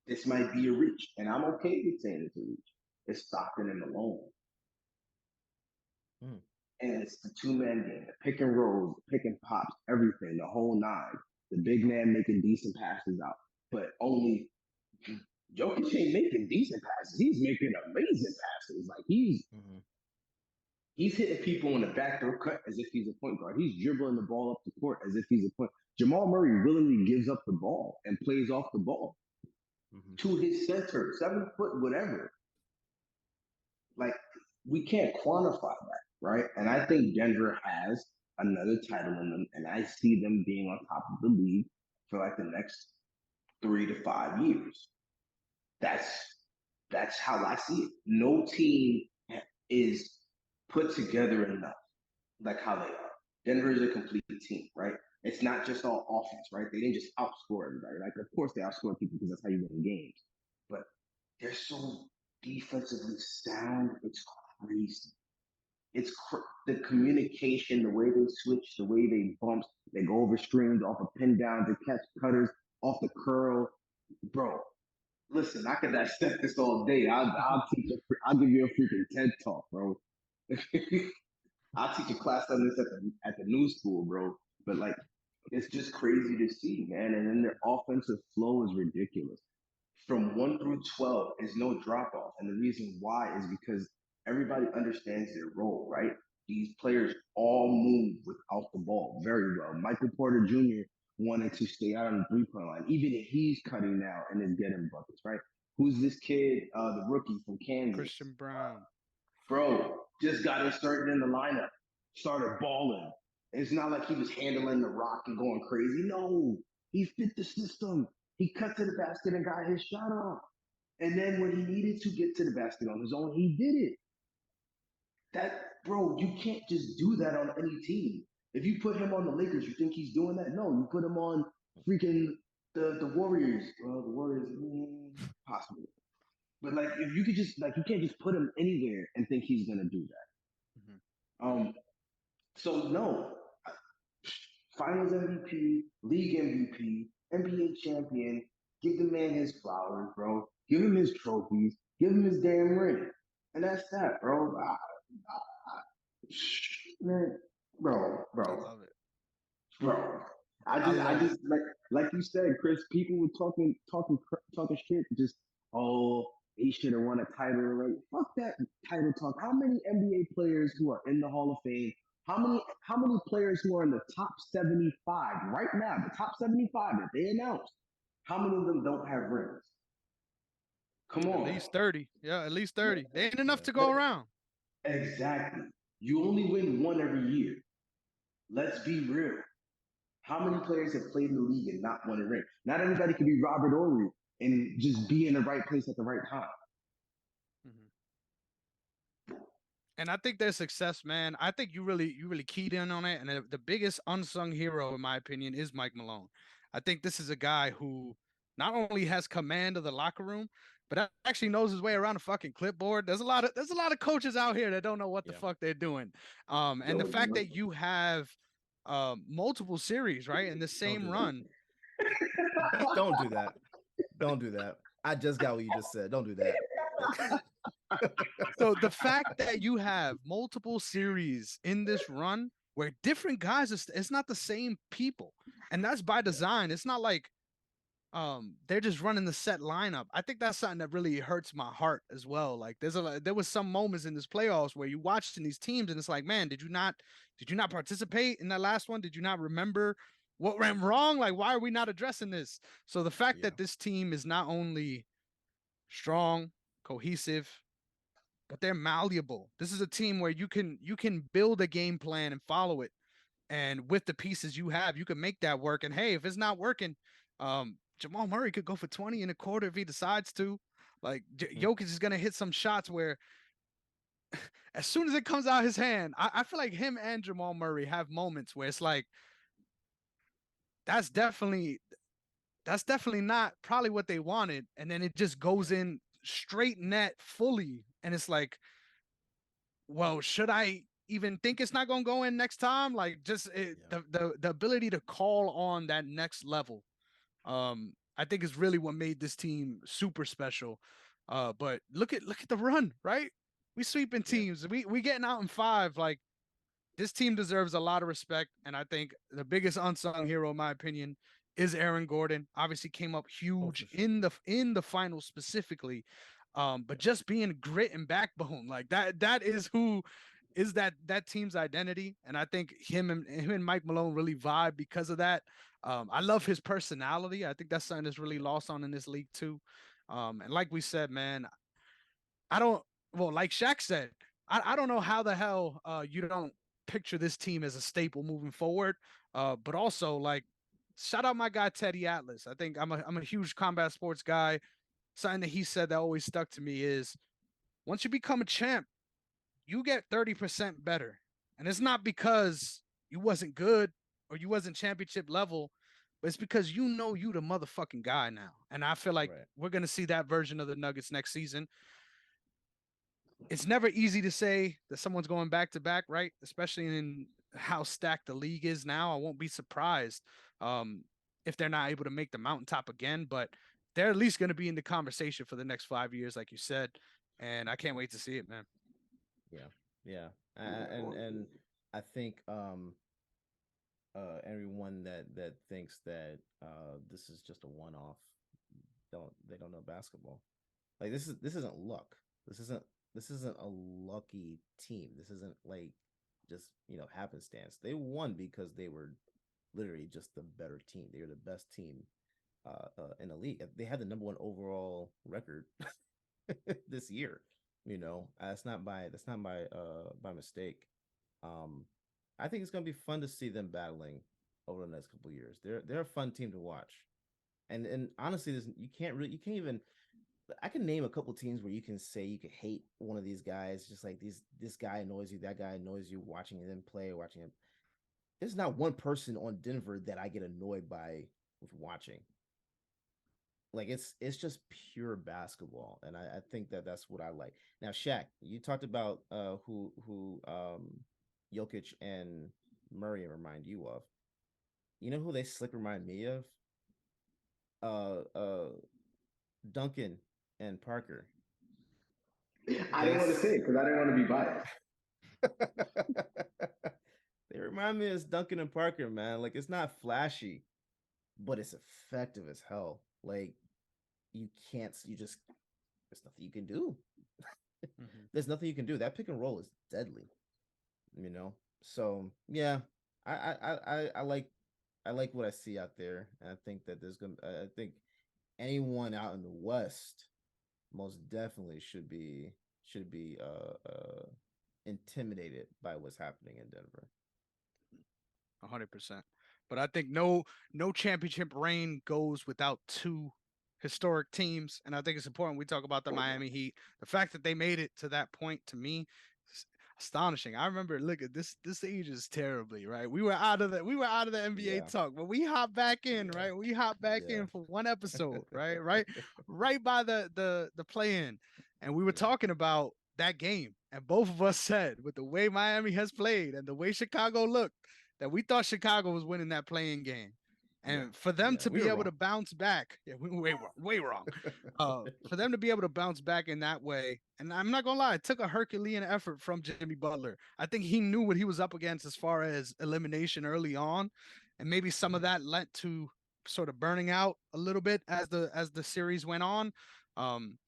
this might be a reach, and I'm okay with saying it's a reach, is Stockton and Malone. Mm. And it's the two-man game, the pick and rolls, the pick and pops, everything, the whole nine. The big man making decent passes out, but only Jokic ain't making decent passes. He's making amazing passes. Like he's hitting people in the backdoor cut as if he's a point guard. He's dribbling the ball up the court as if he's a point. Jamal Murray willingly gives up the ball and plays off the ball to his center, 7 foot, whatever. Like we can't quantify that, right? And I think Denver has another title in them, and I see them being on top of the league for like the next 3 to 5 years. That's how I see it. No team is put together enough like how they are. Denver is a complete team, right? It's not just all offense, right? They didn't just outscore everybody. Like, of course, they outscore people because that's how you win games. But they're so defensively sound. It's crazy. The communication, the way they switch, the way they bump, they go over screens, off of pin downs, they catch cutters, off the curl. Bro, listen, I could dissect this all day. I'll give you a freaking TED talk, bro. I'll teach a class on this at the new school, bro. But like, it's just crazy to see, man. And then their offensive flow is ridiculous. From 1 through 12 is no drop off, and the reason why is because everybody understands their role, right? These players all move without the ball very well. Michael Porter Jr. wanted to stay out on the 3 point line, even if he's cutting now and is getting buckets, right? Who's this kid, the rookie from Kansas? Christian Brown. Bro, just got inserted in the lineup, started balling. It's not like he was handling the rock and going crazy. No, he fit the system. He cut to the basket and got his shot off. And then when he needed to get to the basket on his own, he did it. Bro, you can't just do that on any team. If you put him on the Lakers, you think he's doing that? No, you put him on freaking the Warriors. Well, the Warriors, possibly. But like, if you could just like, you can't just put him anywhere and think he's gonna do Mhm. that. So no, Finals MVP, League MVP, NBA champion. Give the man his flowers, bro. Give him his trophies. Give him his damn ring, and that's that, bro. Man, I bro, love it. bro. I I love it. just like you said, Chris. People were talking shit. Just oh, he should have won a title already. Fuck that title talk. How many NBA players who are in the Hall of Fame? How many players who are in the top 75 right now? The top 75 that they announced. How many of them don't have rings? Come At on. least 30. Yeah, at least 30. They ain't enough Yeah. to go around. Exactly. You only win one every year. Let's be real. How many players have played in the league and not won a ring? Not everybody can be Robert Ory and just be in the right place at the right time. Mhm. And I think their success, man. I think you really keyed in on it. And the biggest unsung hero, in my opinion, is Mike Malone. I think this is a guy who not only has command of the locker room, but actually knows his way around a fucking clipboard. There's a lot of coaches out here that don't know what the Yeah. fuck they're doing. And the Don't fact do that you have multiple series, right, in the Don't same do that. run. Don't do that. Don't do that. I just got what you just said. Don't do that. So the fact that you have multiple series in this run where different guys it's not the same people. And that's by Yeah. design. It's not like they're just running the set lineup. I think that's something that really hurts my heart as well. Like there was some moments in this playoffs where you watching these teams and it's like, man, did you not participate in that last one? Did you not remember what went wrong? Like, why are we not addressing this? So the fact Yeah. that this team is not only strong, cohesive, but they're malleable. This is a team where you can build a game plan and follow it. And with the pieces you have, you can make that work. And hey, if it's not working, Jamal Murray could go for 20 in a quarter if he decides to. Like Mm. Jokic is gonna hit some shots where as soon as it comes out his hand, I feel like him and Jamal Murray have moments where it's like that's definitely that's definitely not probably what they wanted. And then it just goes Yeah. in straight net fully. And it's like, well, should I even think it's not going to go in next time? Like just Yeah. the ability to call on that next level, I think is really what made this team super special. But look at the run, right? We sweeping Yeah. teams. We getting out in five. Like this team deserves a lot of respect, and I think the biggest unsung hero, in my opinion, is Aaron Gordon. Obviously, came up Oh, huge for sure. in the finals specifically, but just being grit and backbone like that is who is that team's identity, and I think him and Mike Malone really vibe because of that. I love his personality. I think that's something that's really lost on in this league too. And like we said, man, I don't. Well, like Shaq said, I don't know how the hell you don't picture this team as a staple moving forward. But also like, shout out my guy Teddy Atlas. I think I'm a huge combat sports guy. Something that he said that always stuck to me is once you become a champ, you get 30% better, and it's not because you wasn't good or you wasn't championship level. But it's because you the motherfucking guy now. And I feel like Right. we're gonna see that version of the Nuggets next season. It's never easy to say that someone's going back to back, right? Especially in how stacked the league is now. I won't be surprised um, if they're not able to make the mountaintop again, but they're at least going to be in the conversation for the next 5 years, like you said. And I can't wait to see it, man. Yeah. Yeah. And I think everyone that thinks that this is just a one off they don't know basketball. Like this isn't luck. This isn't a lucky team. This isn't like just happenstance. They won because they were literally just the better team. They were the best team in the league. They had the number one overall record this year. That's not by mistake. Um, I think it's gonna be fun to see them battling over the next couple of years. They're a fun team to watch. And honestly, you can't even I can name a couple teams where you can say you could hate one of these guys, just like this guy annoys you, that guy annoys you, watching them play, watching him. There's not one person on Denver that I get annoyed by with watching. Like it's just pure basketball, and I think that that's what I like. Now, Shaq, you talked about who Jokic and Murray remind you of. You know who they slick remind me of? Uh, uh, Duncan and Parker. I They didn't want to say it because I didn't want to be biased. they remind me of Duncan and Parker, man. Like it's not flashy, but it's effective as hell. Like you just there's nothing you can do. Mm-hmm. There's nothing you can do. That pick and roll is deadly, you know. So yeah, I like what I see out there, and I think that I think anyone out in the West most definitely should be intimidated by what's happening in Denver. 100%. But I think no championship reign goes without two historic teams, and I think it's important we talk about the Miami Heat. The fact that they made it to that point to me is astonishing. I remember, look at this ages terribly, right? We were out of the NBA Yeah, talk, but we hop back in, yeah, right? We hop back yeah, in for one episode, right? Right by the play in, and we were yeah, talking about that game, and both of us said with the way Miami has played and the way Chicago looked that we thought Chicago was winning that playing game. yeah, And for them yeah. to We be were able wrong. to bounce back, yeah, we were way wrong. For them to be able to bounce back in that way, and I'm not gonna lie, it took a Herculean effort from Jimmy Butler. I think he knew what he was up against as far as elimination early on, and maybe some of Mhm. that led to sort of burning out a little bit as the series went on. Um,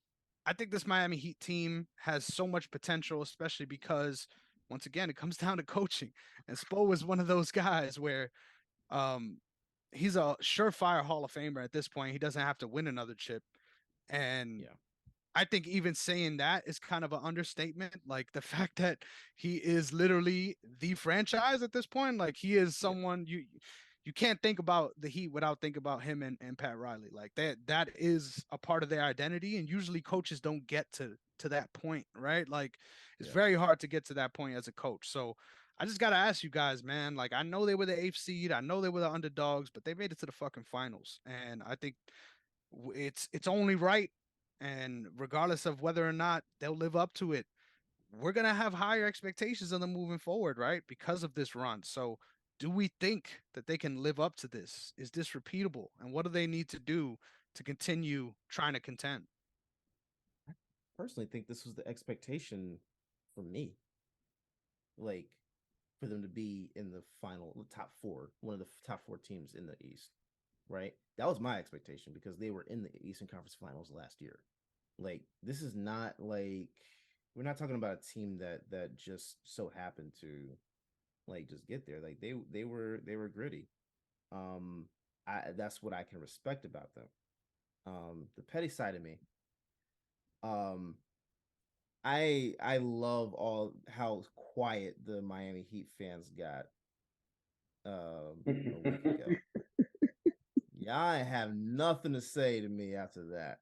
I think this Miami Heat team has so much potential, especially because once again it comes down to coaching. And Spo is one of those guys where um, he's a surefire Hall of Famer at this point. He doesn't have to win another chip, and Yeah, I think even saying that is kind of an understatement. Like the fact that he is literally the franchise at this point. Like he is yeah, someone you can't think about the Heat without think about him and Pat Riley. Like that is a part of their identity. And usually coaches don't get to that point, right? Like it's yeah. very hard to get to that point as a coach. So I just gotta ask you guys, man. Like I know they were the eighth seed, I know they were the underdogs, but they made it to the fucking finals. And I think it's only right. And regardless of whether or not they'll live up to it, we're gonna have higher expectations of them moving forward, right? Because of this run. So, do we think that they can live up to this? Is this repeatable? And what do they need to do to continue trying to contend? I personally think this was the expectation for me. Like for them to be in the final top four, one of the top four teams in the East, right? That was my expectation because they were in the Eastern Conference Finals last year. Like this is not like we're not talking about a team that just so happened to like just get there. Like they were gritty. Um, I that's what I can respect about them. The petty side of me, um, I love all how quiet the Miami Heat fans got a week ago. Y'all have nothing to say to me after that.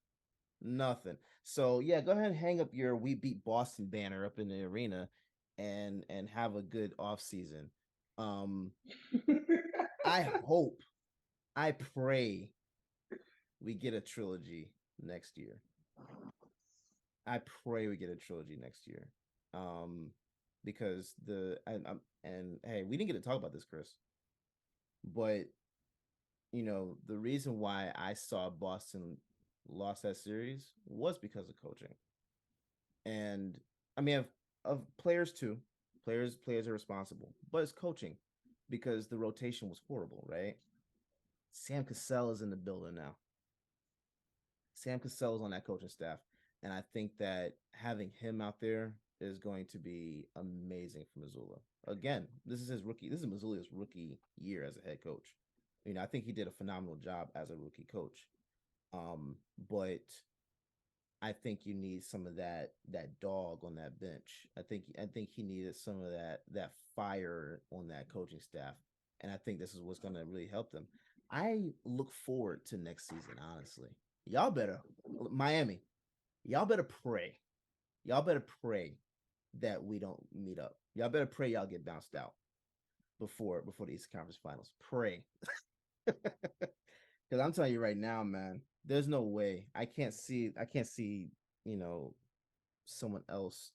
Nothing. So yeah, go ahead and hang up your "We Beat Boston" banner up in the arena, and have a good off season. Um, I hope, I pray we get a trilogy next year. I pray we get a trilogy next year. Um, because and hey, we didn't get to talk about this, Chris, but the reason why I saw Boston lost that series was because of coaching. And I mean, of players too. Players are responsible, but it's coaching because the rotation was horrible, right? Sam Cassell is in the building now. Sam Cassell is on that coaching staff, and I think that having him out there is going to be amazing for Missoula. Again, this is his rookie. This is Missoula's rookie year as a head coach. I think he did a phenomenal job as a rookie coach. But I think you need some of that dog on that bench. I think he needed some of that fire on that coaching staff, and I think this is what's going to really help them. I look forward to next season. Honestly, y'all better Miami. Y'all better pray. Y'all better pray that we don't meet up. Y'all better pray y'all get bounced out before the Eastern Conference Finals. Pray. Because I'm telling you right now, man, there's no way. I can't see, you know, someone else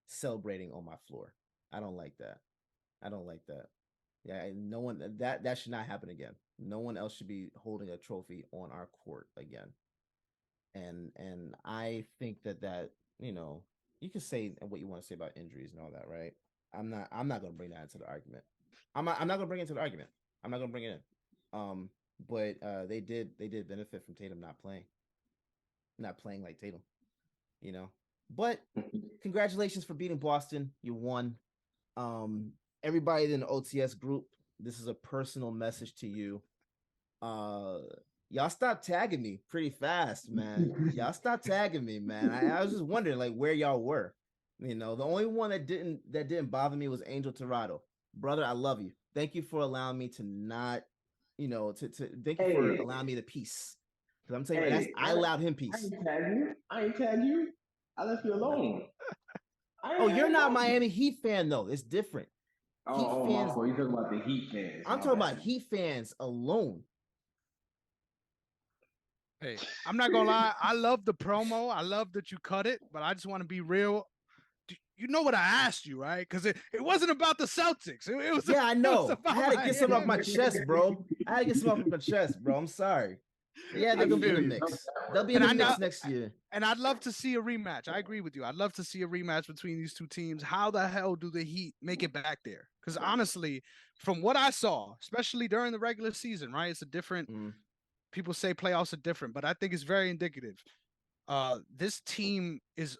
celebrating on my floor. I don't like that. I don't like that. Yeah, no one that should not happen again. No one else should be holding a trophy on our court again. And I think that you can say what you want to say about injuries and all that, right? I'm not going to bring that into the argument. I'm not going to bring it into the argument. I'm not going to bring it in. But they did benefit from Tatum not playing like Tatum, you know. But congratulations for beating Boston. You won. Everybody in the OTS group, this is a personal message to you. Y'all stopped tagging me pretty fast, man. Y'all stopped tagging me, man. I was just wondering like where y'all were. The only one that didn't bother me was Angel Torado. Brother, I love you. Thank you for allowing me to not, to thank you for allowing me the peace. Because I'm telling you, I allowed him peace. I ain't tag you. I left you alone. Oh, you're not a Miami Heat fan though. It's different. Heat fans. My fault. You're talking about the Heat fans. I'm talking about Heat fans alone. Hey, I'm not gonna lie. I love the promo. I love that you cut it, but I just want to be real. You know what I asked you, right? Because it wasn't about the Celtics. It was. Yeah, I know. I had to get something off my chest, bro. I'm sorry. Yeah, they're gonna be in the mix. They'll be in the mix next year. And I'd love to see a rematch. I agree with you. I'd love to see a rematch between these two teams. How the hell do the Heat make it back there? Because honestly, from what I saw, especially during the regular season, right? It's a different. People say playoffs are different, but I think it's very indicative. This team is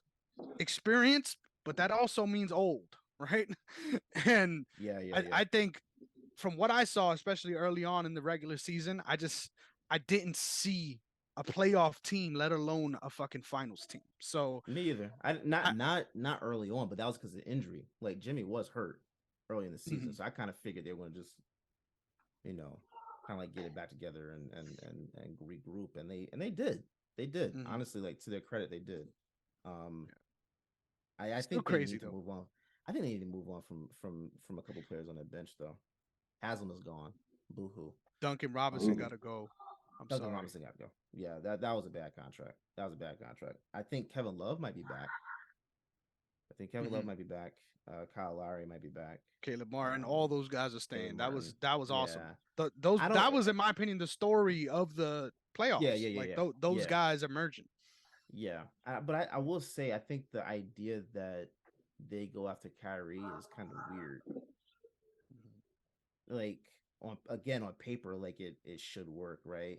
experienced, but that also means old, right? And I think from what I saw, especially early on in the regular season, I didn't see a playoff team, let alone a fucking finals team. So me either. Not early on, but that was because of injury. Like Jimmy was hurt early in the season, so I kind of figured they were gonna just, kind of like get it back together and regroup, and they did. They did. Honestly, like to their credit, they did. I think they need to move on. I think they need to move on from a couple players on their bench though. Haslam is gone. Boo hoo. Duncan Robinson got to go. Duncan Robinson got to go. Yeah, that was a bad contract. I think Kevin Love might be back. Kyle Lowry might be back. Caleb Martin, all those guys are staying. That was awesome. That was, in my opinion, the story of the playoffs. Those guys emerging. Yeah, but I will say I think the idea that they go after Kyrie is kind of weird. Like on paper, like it should work, right?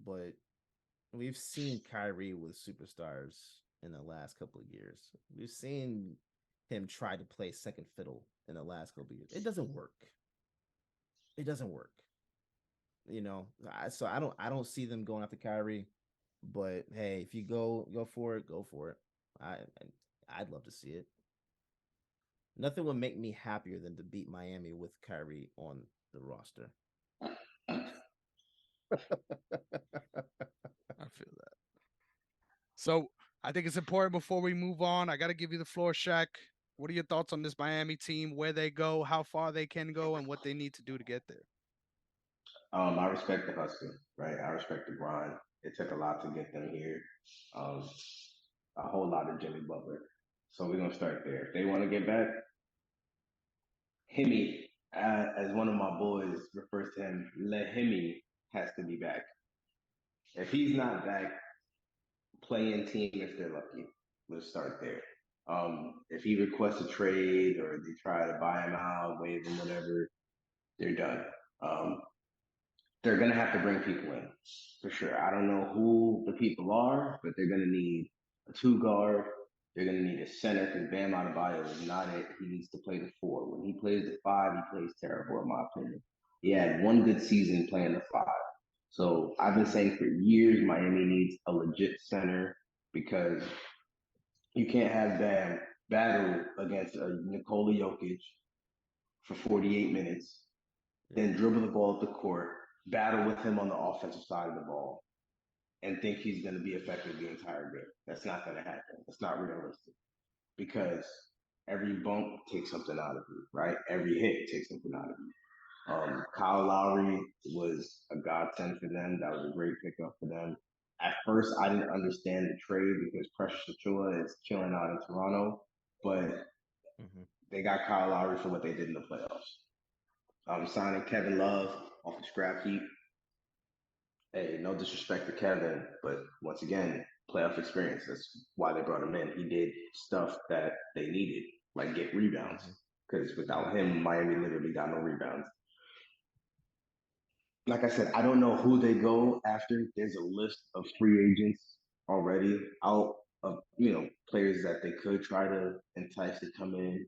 But we've seen Kyrie with superstars in the last couple of years. We've seen him try to play second fiddle in the last couple of years. It doesn't work. So I don't see them going after Kyrie. But hey, if you go for it, go for it. I'd love to see it. Nothing would make me happier than to beat Miami with Kyrie on the roster. I feel that. So I think it's important before we move on. I got to give you the floor, Shaq. What are your thoughts on this Miami team, where they go, how far they can go, and what they need to do to get there? I respect the hustle, right? I respect the grind. It took a lot to get them here. A whole lot of Jimmy Butler. So we're gonna start there. If they want to get back, Hemi, as one of my boys refers to him, Hemi has to be back. If he's not back, play-in team if they're lucky. Let's start there. If he requests a trade or they try to buy him out, waive him, whatever, they're done. They're going to have to bring people in for sure. I don't know who the people are, but they're going to need a 2 guard. They're going to need a center because Bam Adebayo is not it. He needs to play the 4. When he plays the 5, he plays terrible, in my opinion. He had one good season playing the 5. So I've been saying for years, Miami needs a legit center because you can't have Bam battle against Nikola Jokic for 48 minutes, then dribble the ball up the court, battle with him on the offensive side of the ball, and think he's going to be effective the entire game. That's not going to happen. That's not realistic because every bump takes something out of you, right? Every hit takes something out of you. Kyle Lowry was a godsend for them. That was a great pickup for them. At first, I didn't understand the trade because Precious Achua is chilling out in Toronto, but they got Kyle Lowry for what they did in the playoffs. Signing Kevin Love off the scrap heap. Hey, no disrespect to Kevin, but once again, playoff experience. That's why they brought him in. He did stuff that they needed, like get rebounds. Because without him, Miami literally got no rebounds. Like I said, I don't know who they go after. There's a list of free agents already out of players that they could try to entice to come in.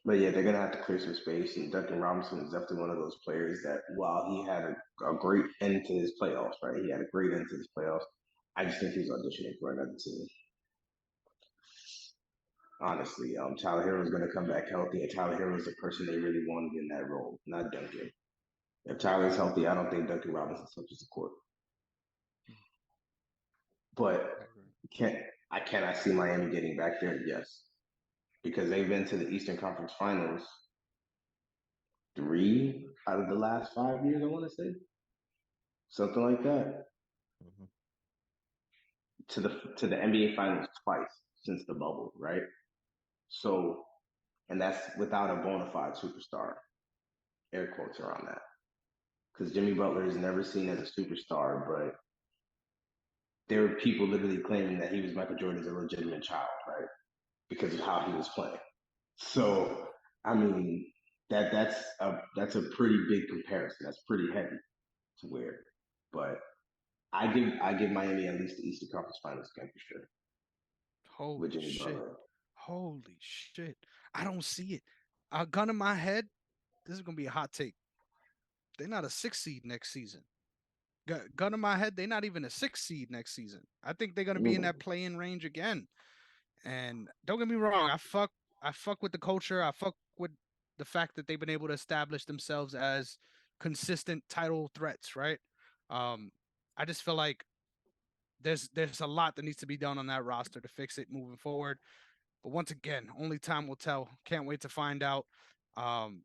But yeah, they're gonna have to clear some space. And Duncan Robinson is definitely one of those players that, while he had a great end to his playoffs, right? He had a great end to his playoffs. I just think he's auditioning for another team. Honestly, Tyler Hero is going to come back healthy, and Tyler Hero is the person they really wanted in that role, not Duncan. If Tyler's healthy, I don't think Duncan Robinson touches the court. But can I see Miami getting back there? Yes, because they've been to the Eastern Conference Finals 3 out of the last 5 years. I want to say something like that. To the NBA Finals twice since the bubble, right? So, and that's without a bona fide superstar. Air quotes around that. Because Jimmy Butler is never seen as a superstar, but there were people literally claiming that he was Michael Jordan's illegitimate child, right? Because of how he was playing. So, I mean, that's a pretty big comparison. That's pretty heavy to wear. But I give Miami at least the Eastern Conference Finals again for sure. Holy shit. Holy shit. I don't see it. A gun in my head, this is going to be a hot take. They're not a 6 seed next season. Gun in my head, they're not even a 6 seed next season. I think they're going to be in that play-in range again. And don't get me wrong, I fuck with the culture. I fuck with the fact that they've been able to establish themselves as consistent title threats, right? I just feel like there's a lot that needs to be done on that roster to fix it moving forward. But once again, only time will tell. Can't wait to find out. And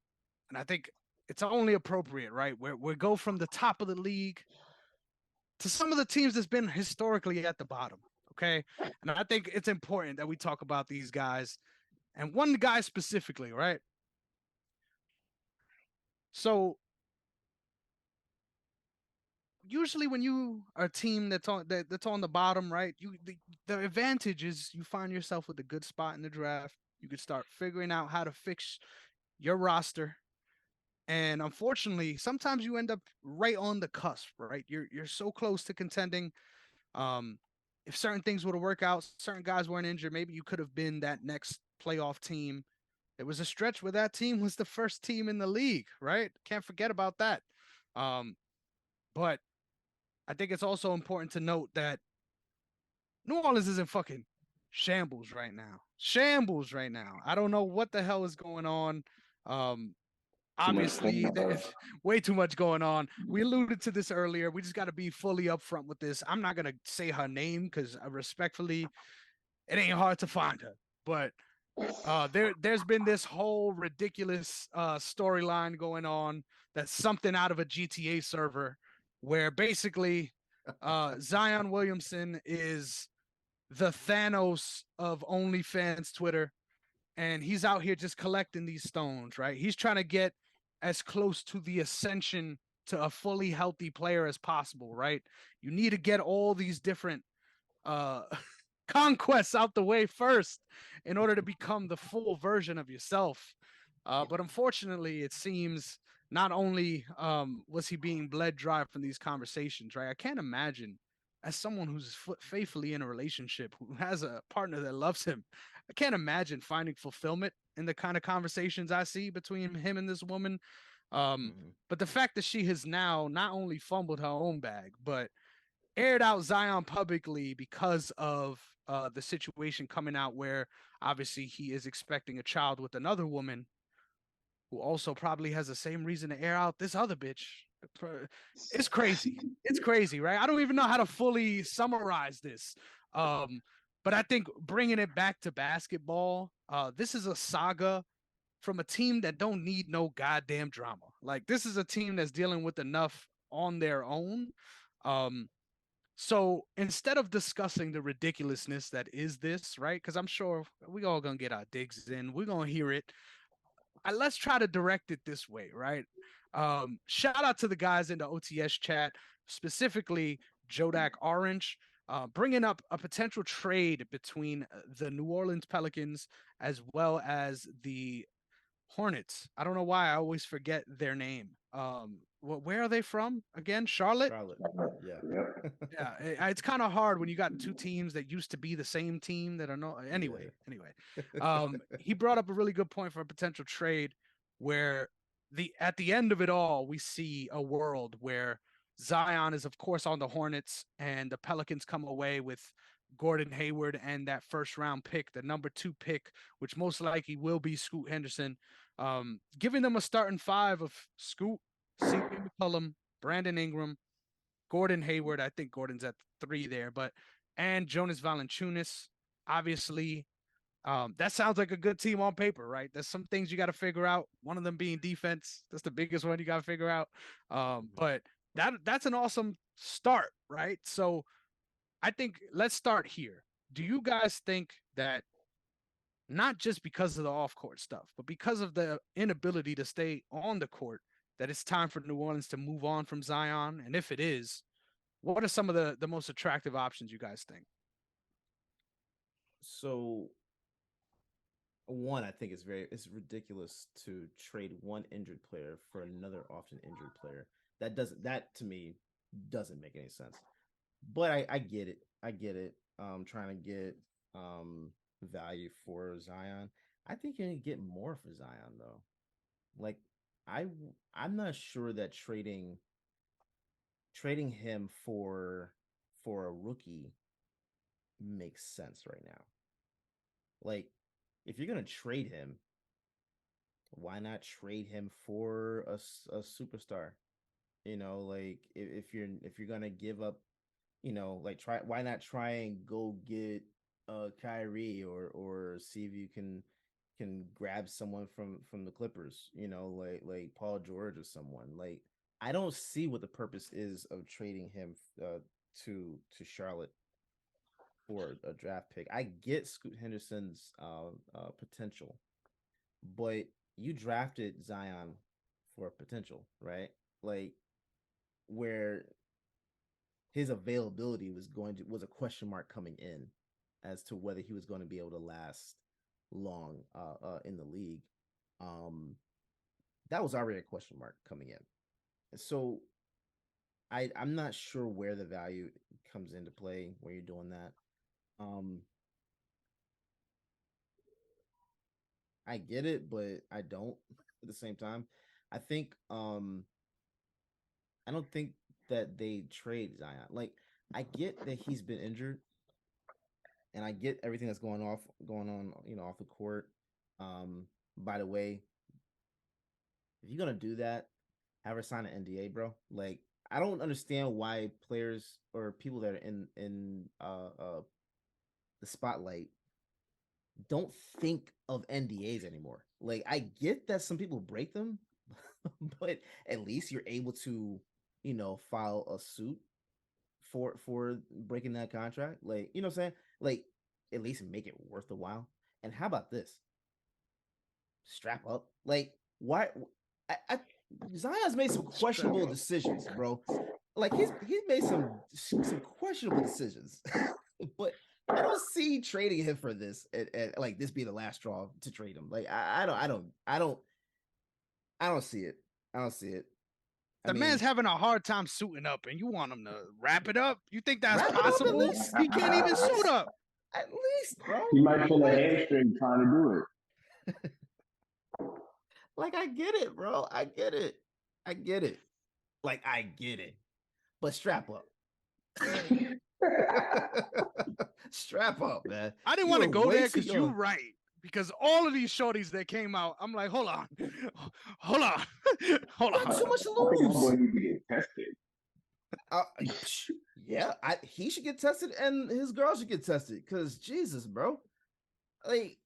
I think it's only appropriate, right? We go from the top of the league to some of the teams that's been historically at the bottom. Okay. And I think it's important that we talk about these guys and one guy specifically, right? So usually when you are a team that's on the bottom, right? The advantage is you find yourself with a good spot in the draft. You could start figuring out how to fix your roster. And unfortunately, sometimes you end up right on the cusp, right? You're so close to contending. If certain things would have worked out, certain guys weren't injured, maybe you could have been that next playoff team. There was a stretch where that team was the first team in the league, right? Can't forget about that. But I think it's also important to note that New Orleans isn't fucking shambles right now. Shambles right now. I don't know what the hell is going on. Obviously, there's way too much going on. We alluded to this earlier. We just got to be fully upfront with this. I'm not going to say her name because respectfully, it ain't hard to find her. But there's been this whole ridiculous storyline going on that's something out of a GTA server where basically Zion Williamson is the Thanos of OnlyFans Twitter. And he's out here just collecting these stones, right? He's trying to get as close to the ascension to a fully healthy player as possible, right? You need to get all these different conquests out the way first in order to become the full version of yourself. But unfortunately, it seems not only was he being bled dry from these conversations, right? I can't imagine, as someone who's faithfully in a relationship, who has a partner that loves him, I can't imagine finding fulfillment in the kind of conversations I see between him and this woman. But the fact that she has now not only fumbled her own bag, but aired out Zion publicly because of the situation coming out where obviously he is expecting a child with another woman who also probably has the same reason to air out this other bitch. It's crazy. It's crazy, right? I don't even know how to fully summarize this. But I think bringing it back to basketball, this is a saga from a team that don't need no goddamn drama. Like this is a team that's dealing with enough on their own. So instead of discussing the ridiculousness that is this, right? Because I'm sure we all gonna get our digs in. We're gonna hear it. Let's try to direct it this way, right? Shout out to the guys in the OTS chat, specifically Jodak Orange, bringing up a potential trade between the New Orleans Pelicans as well as the Hornets. I don't know why I always forget their name. Where are they from again? Charlotte. Charlotte. Yeah. Yep. Yeah, it's kind of hard when you got two teams that used to be the same team that are no. Anyway, he brought up a really good point for a potential trade, where at the end of it all, we see a world where Zion is of course on the Hornets, and the Pelicans come away with Gordon Hayward and that first round pick, the number 2 pick, which most likely will be Scoot Henderson, giving them a starting 5 of Scoot, CJ McCollum, Brandon Ingram, Gordon Hayward. I think Gordon's at 3 there, and Jonas Valanciunas. Obviously, that sounds like a good team on paper, right? There's some things you got to figure out. One of them being defense. That's the biggest one you got to figure out. But that's an awesome start, right? So I think let's start here. Do you guys think that not just because of the off-court stuff, but because of the inability to stay on the court, that it's time for New Orleans to move on from Zion? And if it is, what are some of the most attractive options you guys think? So one, I think it's ridiculous to trade one injured player for another often injured player. That to me doesn't make any sense. But I get it. Trying to get value for Zion. I think you're gonna get more for Zion though. Like I'm not sure that trading him for a rookie makes sense right now. Like, if you're gonna trade him, why not trade him for a superstar? You know, like if you're gonna give up, like why not try and go get Kyrie or see if you can grab someone from the Clippers, like Paul George or someone. Like, I don't see what the purpose is of trading him to Charlotte for a draft pick. I get Scoot Henderson's potential, but you drafted Zion for potential, right? Like, where his availability was a question mark coming in as to whether he was going to be able to last long in the league. That was already a question mark coming in. So I'm not sure where the value comes into play when you're doing that. I get it, but I don't at the same time. I think I don't think that they trade Zion. Like, I get that he's been injured, and I get everything that's going on, off the court. By the way, if you're gonna do that, have her sign an NDA, bro. Like, I don't understand why players or people that are in the spotlight don't think of NDAs anymore. Like, I get that some people break them, but at least you're able to, file a suit for breaking that contract. Like, you know what I'm saying? Like, at least make it worth the while. And how about this? Strap up. Like, why? Zion's made some questionable decisions, bro. Like, he's made some questionable decisions, but I don't see trading him for this and like this being the last straw to trade him. Like, I don't see it. I don't see it. The man's having a hard time suiting up, and you want him to wrap it up? You think that's possible? He can't even suit up. At least, bro. He might pull a hamstring trying to do it. Like, I get it, bro. I get it. Like, I get it. But strap up. Strap up, man. I didn't want to go there because you're right. Because all of these shorties that came out, I'm like, hold on. Too much to lose. Boy need to get tested. Yeah, he should get tested, and his girl should get tested. Because Jesus, bro, like,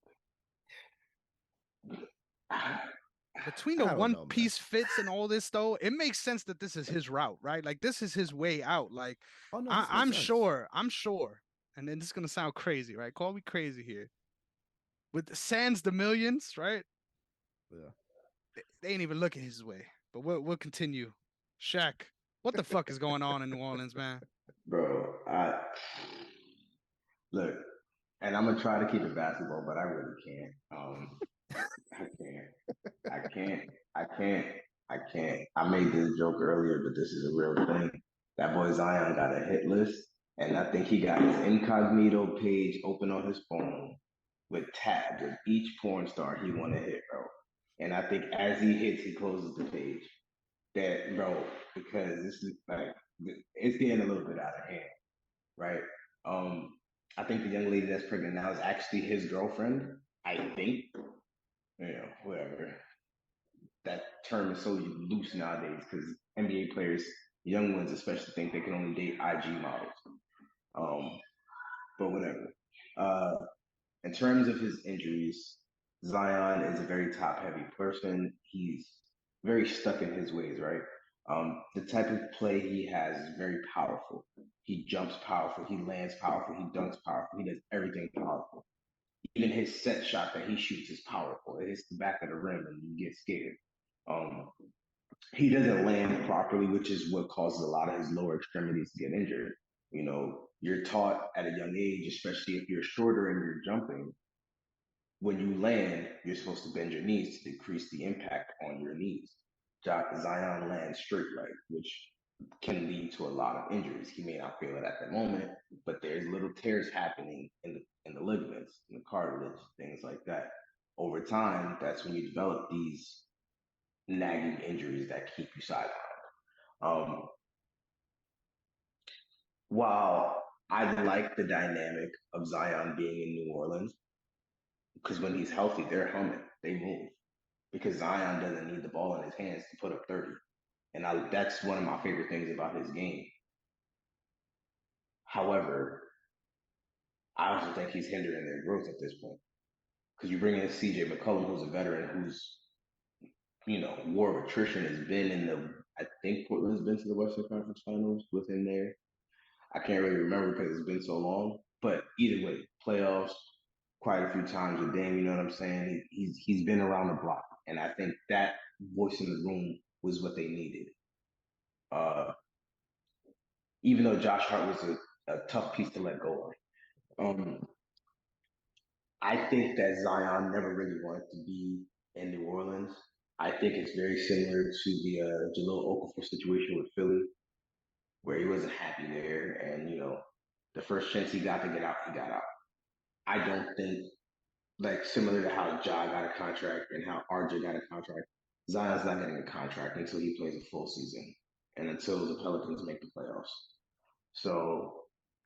Between the I don't one know, man. piece fits and all this, though, it makes sense that this is his route, right? Like this is his way out. Like Oh no, I, this makes I'm sense. sure, I'm sure, and then this is gonna sound crazy, right? Call me crazy here. With Sans the millions, right? Yeah. They ain't even looking his way. But we'll continue. Shaq, what the fuck is going on in New Orleans, man? Bro, I look, and I'm gonna try to keep it basketball, but I really can't. I can't. I can't. I can't. I can't. I made this joke earlier, but this is a real thing. That boy Zion got a hit list, and I think he got his incognito page open on his phone with tabs of each porn star he want to hit, bro. And I think as he hits, he closes the page. That, bro, because this is like it's getting a little bit out of hand, right? Um, I think the young lady that's pregnant now is actually his girlfriend. I think, whatever. That term is so loose nowadays because NBA players, young ones especially, think they can only date IG models. Um, but whatever. Uh, in terms of his injuries, Zion is a very top heavy person. He's very stuck in his ways, right? The type of play he has is very powerful. He jumps powerful, he lands powerful, he dunks powerful, he does everything powerful. Even his set shot that he shoots is powerful. It hits the back of the rim and you get scared. Um, he doesn't land properly, which is what causes a lot of his lower extremities to get injured. You're taught at a young age, especially if you're shorter and you're jumping, when you land, you're supposed to bend your knees to decrease the impact on your knees. Zion lands straight leg, which can lead to a lot of injuries. He may not feel it at the moment, but there's little tears happening in the ligaments, in the cartilage, things like that. Over time, that's when you develop these nagging injuries that keep you sidelined. Um, while I like the dynamic of Zion being in New Orleans, because when he's healthy, they're humming, they move. Because Zion doesn't need the ball in his hands to put up 30. And that's one of my favorite things about his game. However, I also think he's hindering their growth at this point. Because you bring in CJ McCollum, who's a veteran, who's, war of attrition has been I think Portland's been to the Western Conference Finals within there. I can't really remember because it's been so long. But either way, playoffs quite a few times with Dame, you know what I'm saying? He's been around the block. And I think that voice in the room was what they needed. Uh, even though Josh Hart was a tough piece to let go of. I think that Zion never really wanted to be in New Orleans. I think it's very similar to the Jahlil Okafor situation with Philly, where he wasn't happy there, and the first chance he got to get out, he got out. I don't think like similar to how Ja got a contract and how RJ got a contract. Zion's not getting a contract until he plays a full season and until the Pelicans make the playoffs. So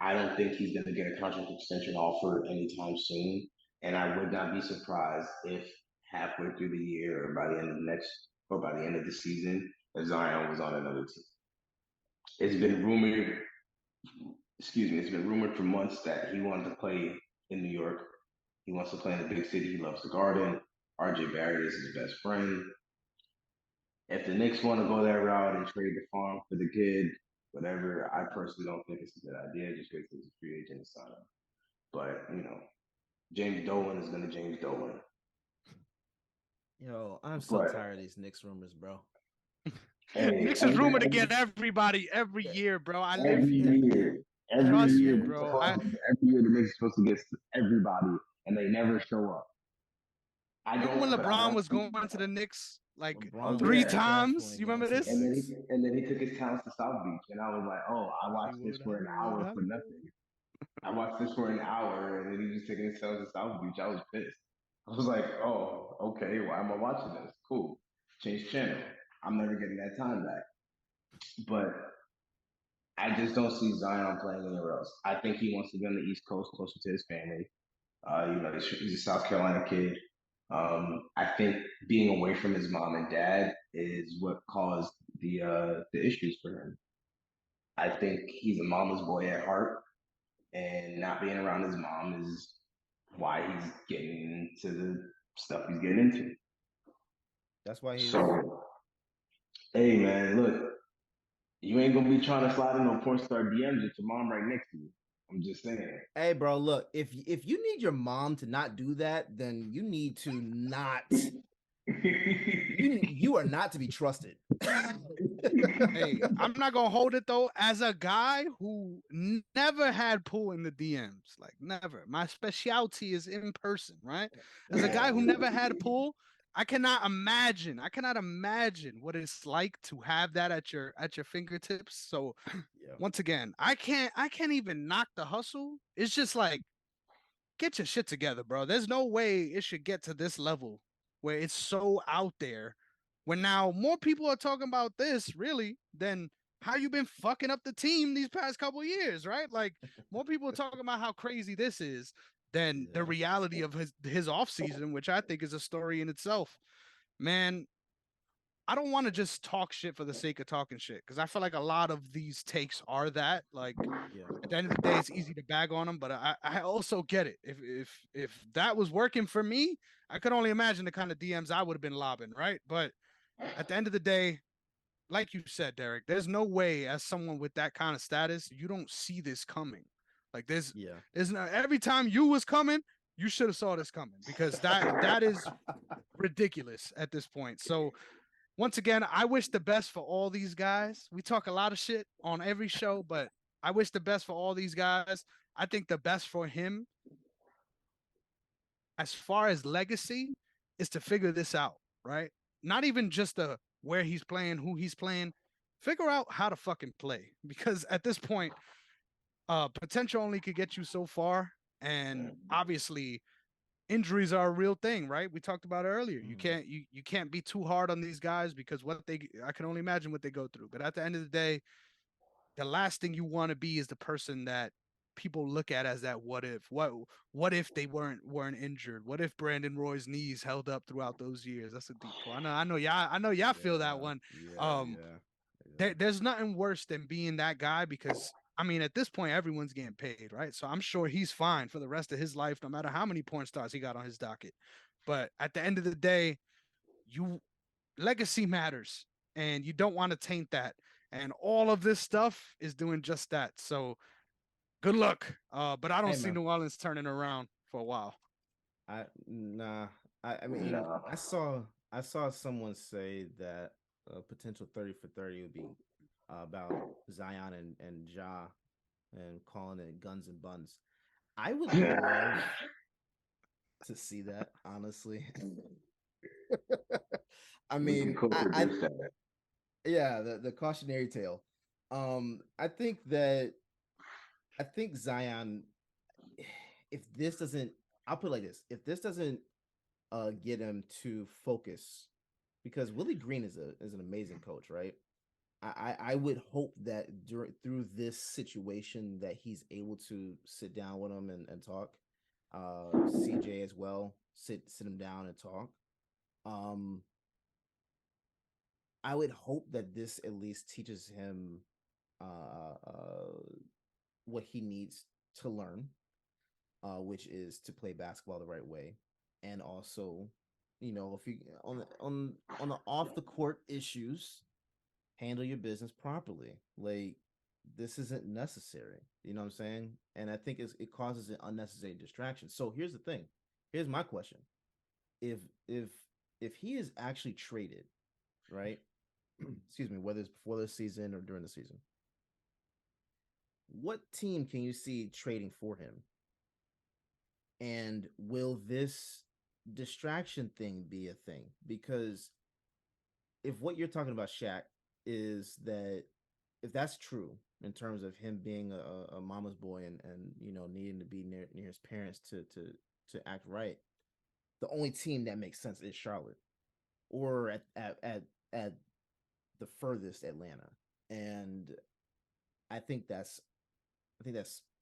I don't think he's going to get a contract extension offer anytime soon. And I would not be surprised if halfway through the year or by the end of the season, if Zion was on another team. It's been rumored, it's been rumored for months that he wanted to play in New York. He wants to play in the big city. He loves the Garden. RJ Barrett is his best friend. If the Knicks want to go that route and trade the farm for the kid, whatever, I personally don't think it's a good idea. Just wait till he's a free agent to sign up. But James Dolan is going to James Dolan. Yo, I'm so But tired of these Knicks rumors, bro. Knicks is rumored to get everybody every year, bro. I live every here. year, every Trust year, me, bro. every year the Knicks are supposed to get everybody, and they never show up. Remember when LeBron was going to the Knicks like LeBron three was times? definitely You going remember to the this? And then Knicks. he took his talents to South Beach, and I was like, oh, I watched this for an hour for nothing. I watched this for an hour, and then he was taking his talents to South Beach. I was pissed. I was like, oh, okay, why am I watching this? Cool, change channel. I'm never getting that time back. But I just don't see Zion playing anywhere else. I think he wants to be on the East Coast, closer to his family. He's a South Carolina kid. I think being away from his mom and dad is what caused the issues for him. I think he's a mama's boy at heart, and not being around his mom is why he's getting into the stuff he's getting into. That's why he's. So, hey man, look, you ain't gonna be trying to slide in on porn star DMs with your mom right next to you. I'm just saying. Hey, bro, look, if you need your mom to not do that, then you need to not. You are not to be trusted. Hey, I'm not gonna hold it though. As a guy who never had pool in the DMs, like never. My specialty is in person, right? As a guy who never had pool, I cannot imagine. I cannot imagine what it's like to have that at your fingertips. So Yeah. once again, I can't even knock the hustle. It's just like get your shit together, bro. There's no way it should get to this level where it's so out there. When now more people are talking about this really than how you been fucking up the team these past couple years, right? Like more people are talking about how crazy this is than the Yeah. reality of his off season, which I think is a story in itself. Man, I don't want to just talk shit for the sake of talking shit because I feel like a lot of these takes are that. Like Yeah. at the end of the day, it's easy to bag on them, but I also get it. If that was working for me, I could only imagine the kind of DMs I would have been lobbing, right? But at the end of the day, like you said, Derrick, there's no way as someone with that kind of status, you don't see this coming. Like Yeah. there's no, every time you was coming, you should have saw this coming because that is ridiculous at this point. So once again, I wish the best for all these guys. We talk a lot of shit on every show, but I wish the best for all these guys. I think the best for him, as far as legacy, is to figure this out, right? Not even just the where he's playing, who he's playing. Figure out how to fucking play. Because at this point, potential only could get you so far. And obviously, injuries are a real thing, right? We talked about it earlier. You can't be too hard on these guys because what they I can only imagine what they go through. But at the end of the day, the last thing you want to be is the person that people look at as that what if. What if they weren't injured? What if Brandon Roy's knees held up throughout those years? That's a deep one. I know y'all feel that one. Yeah. Um Yeah. there's nothing worse than being that guy because I mean, at this point, everyone's getting paid, right? So I'm sure he's fine for the rest of his life, no matter how many porn stars he got on his docket. But at the end of the day, you legacy matters, and you don't want to taint that. And all of this stuff is doing just that. So good luck. But I don't Hey, see man. New Orleans turning around for a while. Nah. I mean, No. I saw someone say that a potential 30 for 30 would be about Zion and Ja and calling it guns and buns. I would love to see that, honestly. I We can mean, co-produce that. yeah, the cautionary tale. I think Zion, if this doesn't, I'll put it like this: if this doesn't get him to focus, because Willie Green is an amazing coach, right? I would hope that through this situation that he's able to sit down with him and talk. CJ as well, sit him down and talk. Um, I would hope that this at least teaches him what he needs to learn, which is to play basketball the right way, and also, if you on the off the court issues, handle your business properly. Like this isn't necessary. You know what I'm saying? And I think it causes an unnecessary distraction. So here's the thing. Here's my question: if if if he is actually traded, right? Excuse me, whether it's before the season or during the season, what team can you see trading for him? And will this distraction thing be a thing? Because if what you're talking about, Shaq, is that if that's true in terms of him being a mama's boy and needing to be near his parents to act right, the only team that makes sense is Charlotte, or at the furthest Atlanta. And I think that's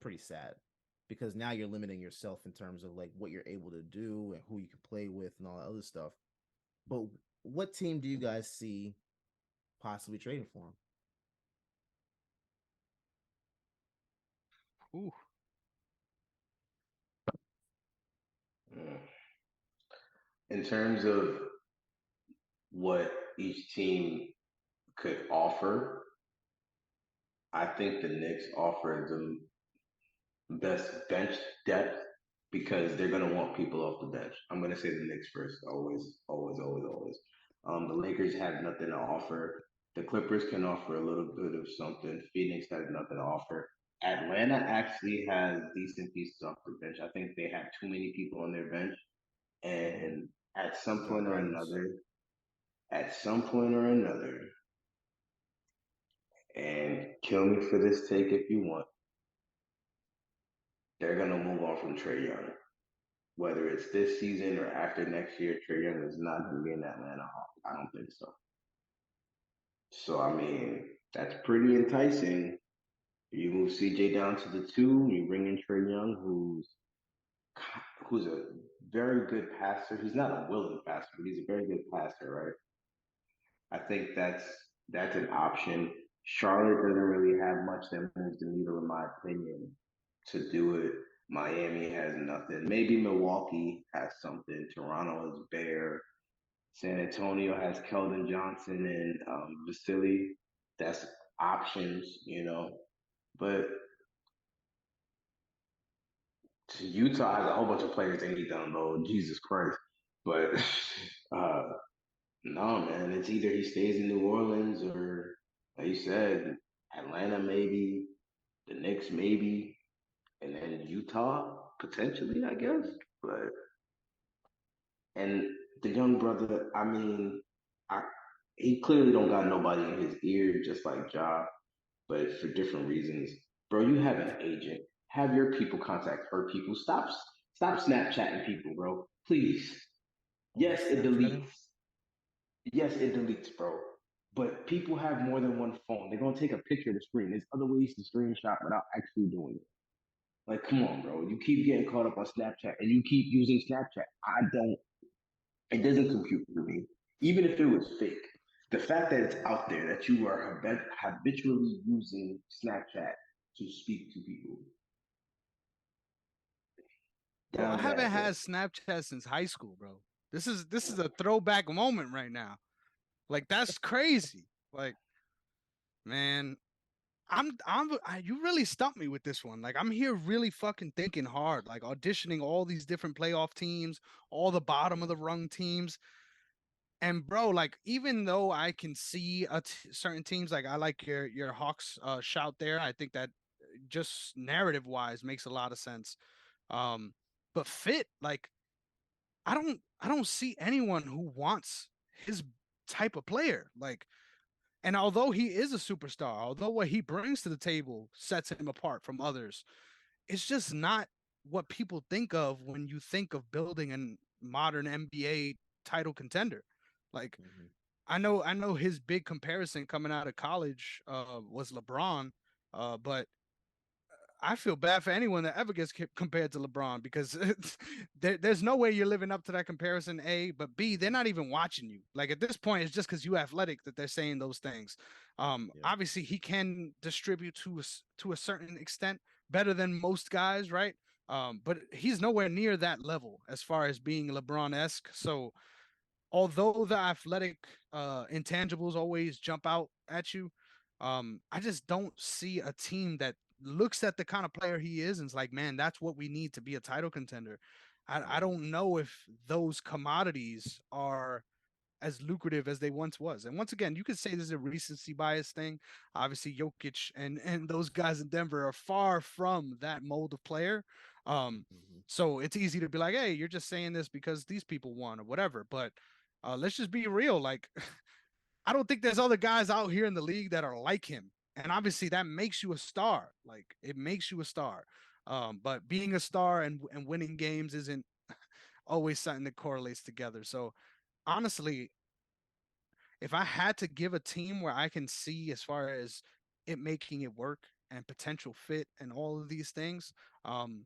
pretty sad because now you're limiting yourself in terms of like what you're able to do and who you can play with and all that other stuff. But what team do you guys see possibly trading for him? Ooh. In terms of what each team could offer, I think the Knicks offer the best bench depth because they're gonna want people off the bench. I'm gonna say the Knicks first, always, always, always, always. The Lakers have nothing to offer. The Clippers can offer a little bit of something. Phoenix has nothing to offer. Atlanta actually has decent pieces off the bench. I think they have too many people on their bench, and at some Star point or players. another, at some point or another, and kill me for this take if you want, they're gonna move on from Trey Young. Whether it's this season or after next year, Trey Young is not going to be in Atlanta Hawk. I don't think so. So I mean, that's pretty enticing. You move CJ down to the two. You bring in Trey Young, who's a very good passer. He's not a willing passer, but he's a very good passer, right? I think that's an option. Charlotte doesn't really have much that moves the needle, in my opinion, to do it. Miami has nothing. Maybe Milwaukee has something. Toronto is bare. San Antonio has Keldon Johnson and Vasily. That's options. But Utah has a whole bunch of players they need to unload. Jesus Christ. But uh, no, man, it's either he stays in New Orleans or, like you said, Atlanta maybe, the Knicks maybe, and then Utah potentially, I guess. But and the young brother, I mean, I he clearly don't got nobody in his ear, just like Ja, but for different reasons. Bro, you have an agent. Have your people contact her people. Stop Snapchatting people, bro. Please. Oh, he's Yes, it Snapchatting. deletes. Yes, it deletes, bro. But people have more than one phone. They're gonna take a picture of the screen. There's other ways to screenshot without actually doing it. Like, come on, bro. You keep getting caught up on Snapchat and you keep using Snapchat. I don't. It doesn't compute for me. Even if it was fake, the fact that it's out there that you are habitually using Snapchat to speak to people, Bro, I down haven't bad, had bro. Snapchat since high school, bro. This is a throwback moment right now. Like that's crazy. Like, man, you really stumped me with this one. Like I'm here really fucking thinking hard, like auditioning all these different playoff teams, all the bottom of Yeah. the rung teams. And bro, like even though I can see certain teams, like I like your Hawks shout there. I think that just narrative wise makes a lot of sense. Um, but fit, like I don't see anyone who wants his type of player. Like, and although he is a superstar, although what he brings to the table sets him apart from others, it's just not what people think of when you think of building a modern NBA title contender. Like Mm-hmm. I know his big comparison coming out of college was LeBron, but I feel bad for anyone that ever gets compared to LeBron because there's no way you're living up to that comparison. A, but B, they're not even watching you. Like at this point, it's just because you athletic that they're saying those things. Yeah. Obviously, he can distribute to a certain extent better than most guys, right? But he's nowhere near that level as far as being LeBron esque. So although the athletic intangibles always jump out at you, I just don't see a team that looks at the kind of player he is and is like, man, that's what we need to be a title contender. I Yeah. don't know if those commodities are as lucrative as they once was. And once again, you could say this is a recency bias thing. Obviously, Jokic and those guys in Denver are far from that mold of player. Um, Mm-hmm. so it's easy to be like, hey, you're just saying this because these people won or whatever. But let's just be real. Like, I don't think there's other guys out here in the league that are like him. And obviously, that makes you a star. Like, it makes you a star. But being a star and winning games isn't always something that correlates together. So honestly, if I had to give a team where I can see as far as it making it work and potential fit and all of these things, um,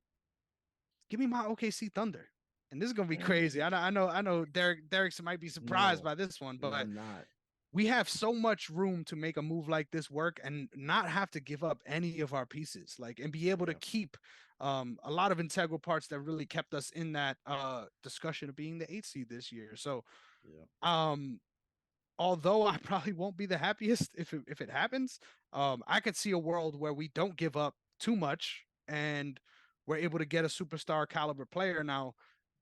give me my OKC Thunder. And this is gonna be Mm. crazy. I know. Derek might be surprised No, by this one, no, but I'm not. we have so much room to make a move like this work and not have to give up any of our pieces, like and be able to Yeah. keep a lot of integral parts that really kept us in that discussion of being the 8th seed this year. So Yeah. um although I probably won't be the happiest if it happens, I could see a world where we don't give up too much and we're able to get a superstar caliber player. Now,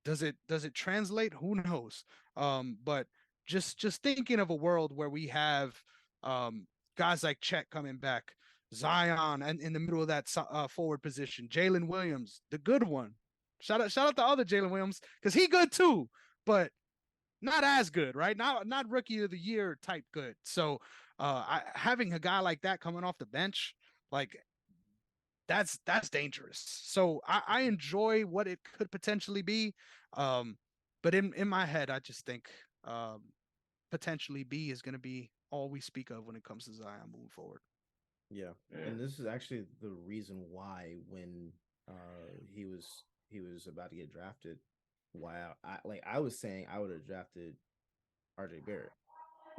does it translate? Who knows? But just thinking of a world where we have um, guys like Chet coming back, Zion, and in the middle of that forward position, Jalen Williams, the good one. Shout out to other Jalen Williams because he good too, but not as good, right? Not rookie of the year type good. So having a guy like that coming off the bench, like that's dangerous. So I enjoy what it could potentially be. Um, but in my head, I just think potentially B is going to be all we speak of when it comes to Zion moving forward. Yeah, and this is actually the reason why when he was about to get drafted, why I was saying I would have drafted RJ Barrett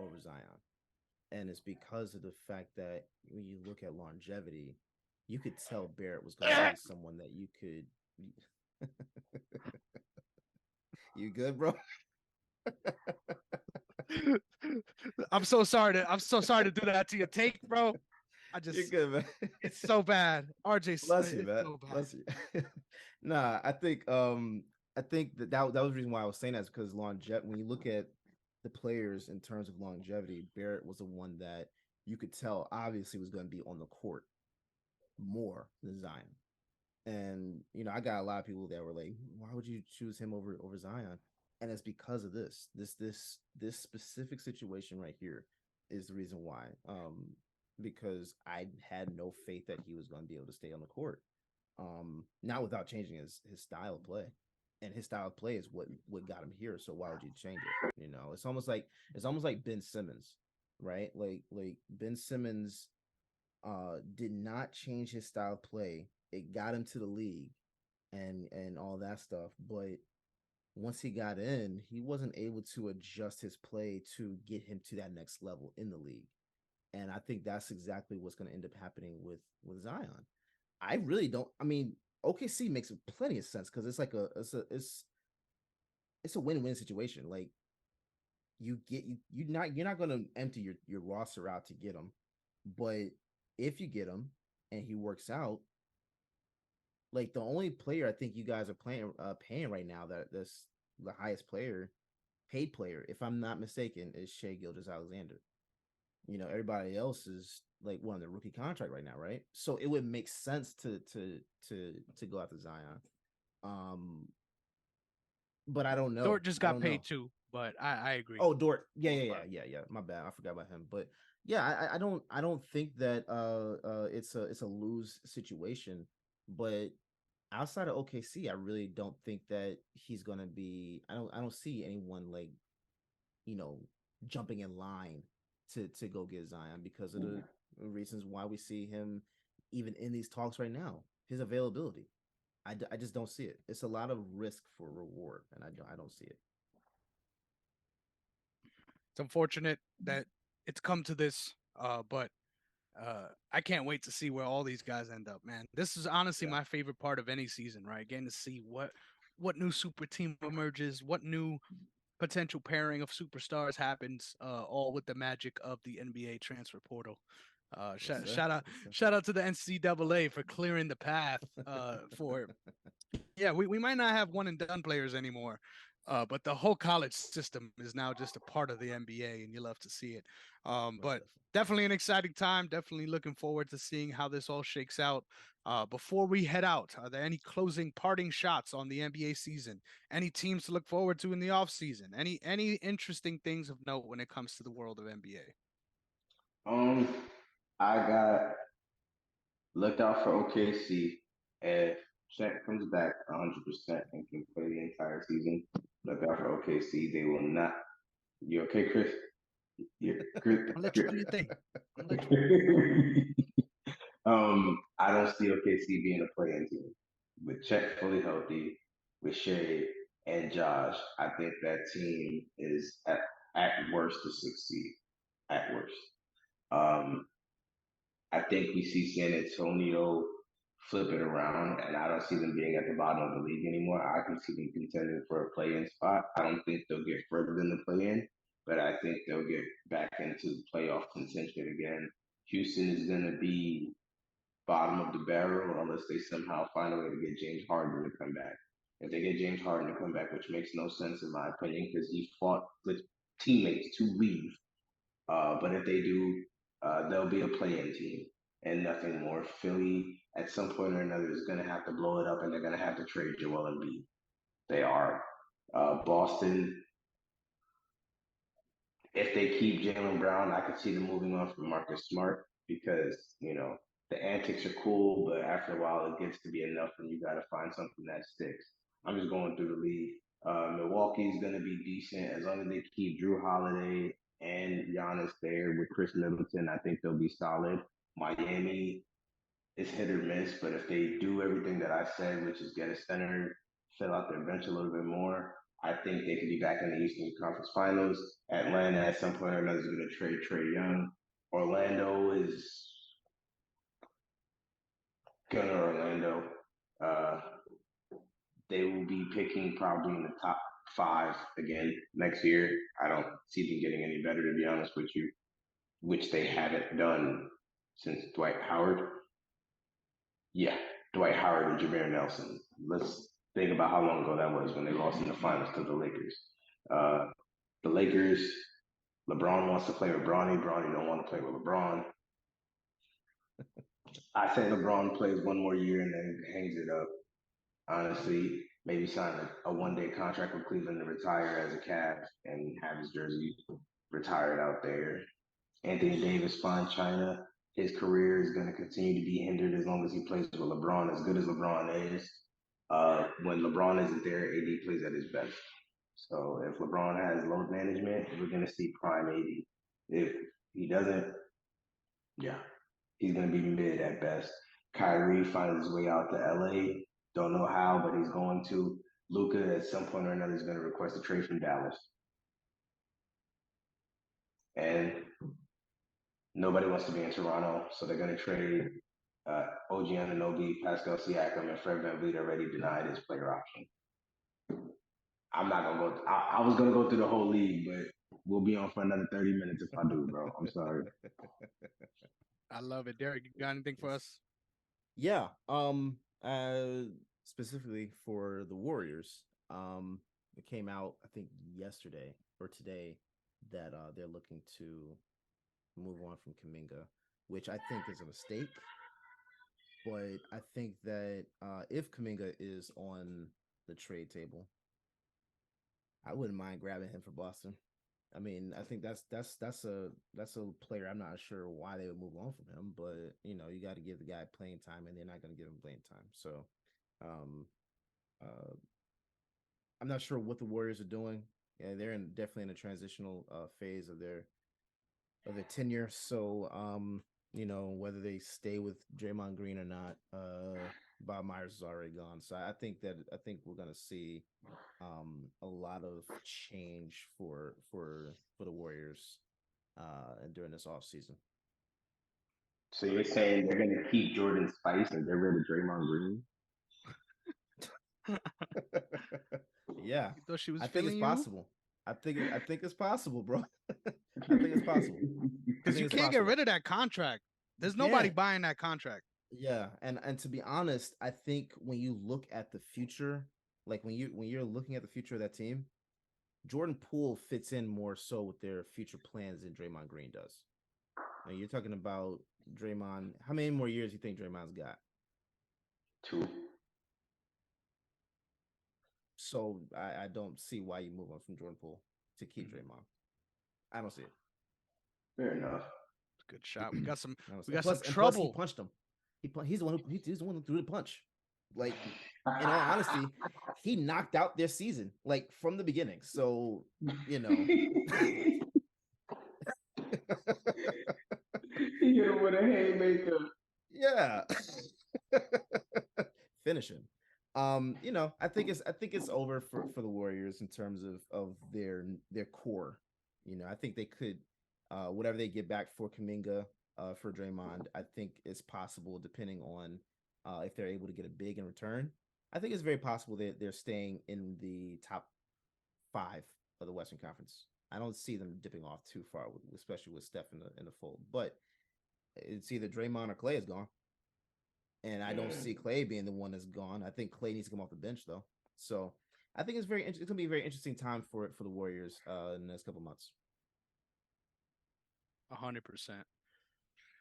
over Zion. And it's because of the fact that when you look at longevity, you could tell Barrett was going to be someone that you could. You good, bro? I'm so sorry to do that to your take, bro. I You're just good, man. it's so bad. RJ, Bless you, it's man. so bad. Bless you. Nah, I think that was the reason why I was saying that is because longevity. When you look at the players in terms of longevity, Barrett was the one that you could tell obviously was going to be on the court more than Zion. And I got a lot of people that were like, "Why would you choose him over Zion?" And it's because of this specific situation right here is the reason why. Because I had no faith that he was going to be able to stay on the court. Not without changing his style of play, and his style of play is what got him here. So why would you change it? It's almost like Ben Simmons, right? Like Ben Simmons did not change his style of play. It got him to the league and all that stuff. But once he got in, he wasn't able to adjust his play to get him to that next level in the league. And I think that's exactly what's going to end up happening with Zion. I really don't. I mean, OKC makes plenty of sense because it's like it's a win-win situation. Like you're not going to empty your roster out to get him, but if you get him and he works out, like the only player I think you guys are paying right now that's the highest paid player, if I'm not mistaken, is Shea Gilgeous-Alexander. Everybody else is like one of the rookie contract right now, right? So it would make sense to go after Zion. But I don't know. Dort just I got don't know. paid too, but I agree. Oh, Dort. Yeah. My bad. I forgot about him. But yeah, I don't think that it's a lose situation. But outside of OKC, I really don't think that he's gonna be. I don't see anyone like you know jumping in line to go get Zion because of the reasons why we see him even in these talks right now. His availability. I just don't see it. It's a lot of risk for reward, and I don't see it. It's unfortunate that it's come to this, but I can't wait to see where all these guys end up, man. This is honestly Yeah. my favorite part of any season, right? Getting to see what new super team emerges, what new potential pairing of superstars happens, all with the magic of the NBA transfer portal. Yes, sir. Shout out, Yes, sir. shout out to the NCAA for clearing the path for. Yeah, we might not have one and done players anymore, but the whole college system is now just a part of the NBA, and you love to see it. Most But definitely. definitely an exciting time. Definitely looking forward to seeing how this all shakes out. Before we head out, are there any closing parting shots on the NBA season? Any teams to look forward to in the off season? Any interesting things of note when it comes to the world of NBA? Um, I got look out for OKC. If Shaq comes back 100% and can play the entire season, look out for OKC. They will not. You okay, Chris? Yeah, Chris. I'll let you Chris. do your thing. I'll let you. I don't see OKC being a play-in team with Chet fully healthy, with Shea and Josh. I think that team is at worst to succeed. At worst. Um, I think we see San Antonio flip it around, and I don't see them being at the bottom of the league anymore. I can see them contending for a play-in spot. I don't think they'll get further than the play-in, but I think they'll get into playoff contention again. Houston is going to be bottom of the barrel unless they somehow find a way to get James Harden to come back. If they get James Harden to come back, which makes no sense in my opinion because he fought with teammates to leave. But if they do, they'll be a play-in team and nothing more. Philly, at some point or another, is going to have to blow it up, and they're going to have to trade Joel Embiid. They are. Boston, if they keep Jaylen Brown, I could see them moving on from Marcus Smart because, the antics are cool, but after a while it gets to be enough and you got to find something that sticks. I'm just going through the league. Milwaukee's going to be decent as long as they keep Drew Holiday and Giannis there with Chris Middleton. I think they'll be solid. Miami is hit or miss, but if they do everything that I said, which is get a center, fill out their bench a little bit more, I think they could be back in the Eastern Conference Finals. Atlanta at some point or another is going to trade Trae Young. Orlando is going to Orlando. They will be picking probably in the top 5 again next year. I don't see them getting any better, to be honest with you, which they haven't done since Dwight Howard. Yeah, Dwight Howard and Jameer Nelson. Let's think about how long ago that was when they lost in the finals to the Lakers. The Lakers, LeBron wants to play with Bronny. Bronny don't want to play with LeBron. I think LeBron plays one more year and then hangs it up. Honestly, maybe sign a one-day contract with Cleveland to retire as a Cavs and have his jersey retired out there. Anthony Davis, fine China. His career is going to continue to be hindered as long as he plays with LeBron. As good as LeBron is, when LeBron isn't there, AD plays at his best. So if LeBron has load management, we're going to see prime AD. If he doesn't, yeah, he's going to be mid at best. Kyrie finds his way out to LA. Don't know how, but he's going to. Luka at some point or another is going to request a trade from Dallas. And nobody wants to be in Toronto, so they're going to trade OG Anunoby, Pascal Siakam, and Fred VanVleet already denied his player option. I'm not going to go. I was going to go through the whole league, but we'll be on for another 30 minutes if I do, bro. I'm sorry. I love it. Derrick, you got anything for us? Yeah. Specifically for the Warriors, it came out, I think, yesterday or today that they're looking to move on from Kuminga, which I think is a mistake. But I think that if Kuminga is on the trade table, I wouldn't mind grabbing him for Boston. I mean, I think that's a player. I'm not sure why they would move on from him, but you got to give the guy playing time, and they're not going to give him playing time. So, I'm not sure what the Warriors are doing. Yeah, they're definitely in a transitional phase of their tenure. So, whether they stay with Draymond Green or not, Bob Myers is already gone. So I think we're gonna see a lot of change for the Warriors during this offseason. So you're saying they're gonna keep Jordan Spice and get rid of Draymond Green? Yeah, You thought she was I think it's feeling possible. I think it's possible, bro. I think it's possible because you can't get rid of that contract. There's nobody buying that contract. Yeah, and to be honest, I think when you look at the future, like when you're looking at the future of that team, Jordan Poole fits in more so with their future plans than Draymond Green does. Now, you're talking about Draymond. How many more years do you think Draymond's got? 2. So I don't see why you move on from Jordan Poole to keep Draymond. I don't see it. Fair enough. Good shot. We got some Plus trouble. he punched him. He's the one who threw the punch. Like, in all honesty, he knocked out their season, like, from the beginning. So, He hit him with a haymaker. Yeah. Finish him. I think it's over for the Warriors in terms of their core. I think they could whatever they get back for Kuminga, for Draymond, I think it's possible depending on if they're able to get a big in return. I think it's very possible that they're staying in the top 5 of the Western Conference I don't see them dipping off too far, especially with Steph in the fold. But it's either Draymond or Clay is gone, and I don't see Clay being the one that's gone. I think Clay needs to come off the bench though. So I think it's gonna be a very interesting time for the Warriors in the next couple months. 100%.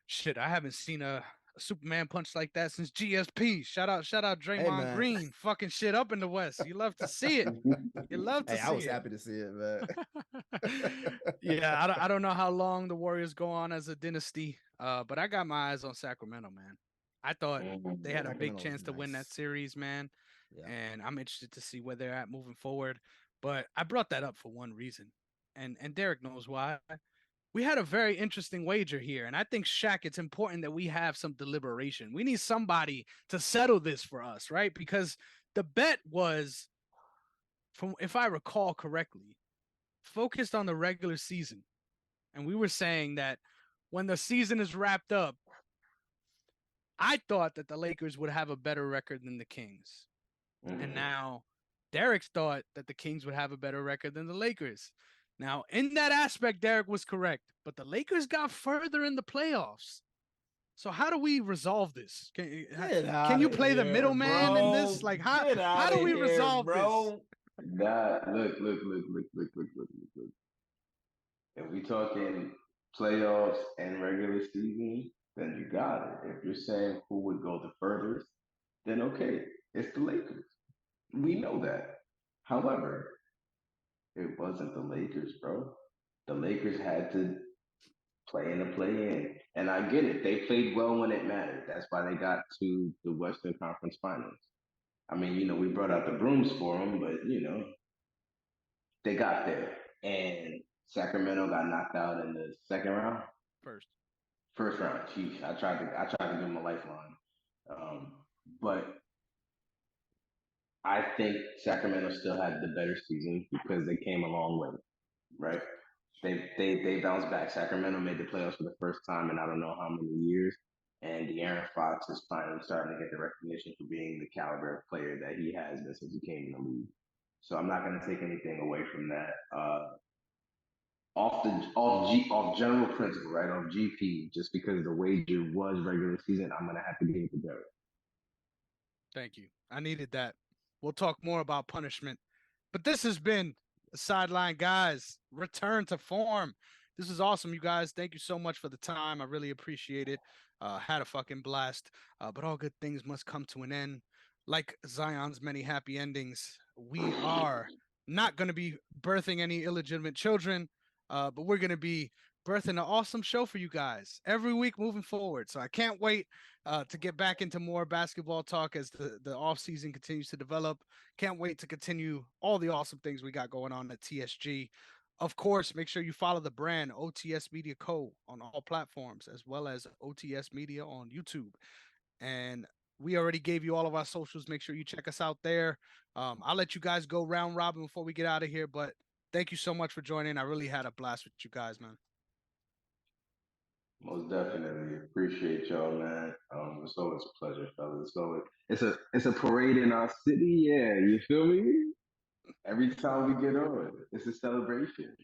Shit, I haven't seen a Superman punch like that since GSP. Shout out Draymond Green, fucking shit up in the West. You love to see it. You love to see it. I was happy to see it, man. Yeah, I don't know how long the Warriors go on as a dynasty, but I got my eyes on Sacramento, man. I thought they had a big chance to win that series, man. Yeah. And I'm interested to see where they're at moving forward. But I brought that up for one reason, and Derrick knows why. We had a very interesting wager here, and I think, Shaq, it's important that we have some deliberation. We need somebody to settle this for us, right? Because the bet was, from if I recall correctly, focused on the regular season. And we were saying that when the season is wrapped up, I thought that the Lakers would have a better record than the Kings. And now Derrick's thought that the Kings would have a better record than the Lakers. Now, in that aspect, Derrick was correct, but the Lakers got further in the playoffs. So how do we resolve this? Can you play the middleman in this? Like, how do we resolve this? Look. If we talking playoffs and regular season, then you got it. If you're saying who would go the furthest, then okay, it's the Lakers. We know that. However, it wasn't the Lakers, bro. The Lakers had to play in the play-in. And I get it. They played well when it mattered. That's why they got to the Western Conference Finals. I mean, we brought out the brooms for them, but, they got there. And Sacramento got knocked out in the second round. First round. Jeez, I tried to give them a lifeline. But I think Sacramento still had the better season because they came a long way, right? They bounced back. Sacramento made the playoffs for the first time in I don't know how many years, and De'Aaron Fox is finally starting to get the recognition for being the caliber of player that he has been since he came in the league. So I'm not going to take anything away from that. Off general principle, right? Off GP, just because the wager was regular season, I'm going to have to give it to Derrick. Thank you. I needed that. We'll talk more about punishment. But this has been the Sideline Guys. Return to form. This is awesome, you guys. Thank you so much for the time. I really appreciate it. Had a fucking blast. But all good things must come to an end. Like Zion's many happy endings, we are not going to be birthing any illegitimate children, but we're going to be birthing an awesome show for you guys every week moving forward. So I can't wait to get back into more basketball talk as the off season continues to develop. Can't wait to continue all the awesome things we got going on at TSG. Of course, make sure you follow the brand OTS Media Co. on all platforms, as well as OTS Media on YouTube. And we already gave you all of our socials. Make sure you check us out there. I'll let you guys go round robin before we get out of here, but thank you so much for joining. I really had a blast with you guys, man. Most definitely appreciate y'all, man. It's always a pleasure, fellas. It's a parade in our city. Yeah, you feel me? Every time we get on, it's a celebration.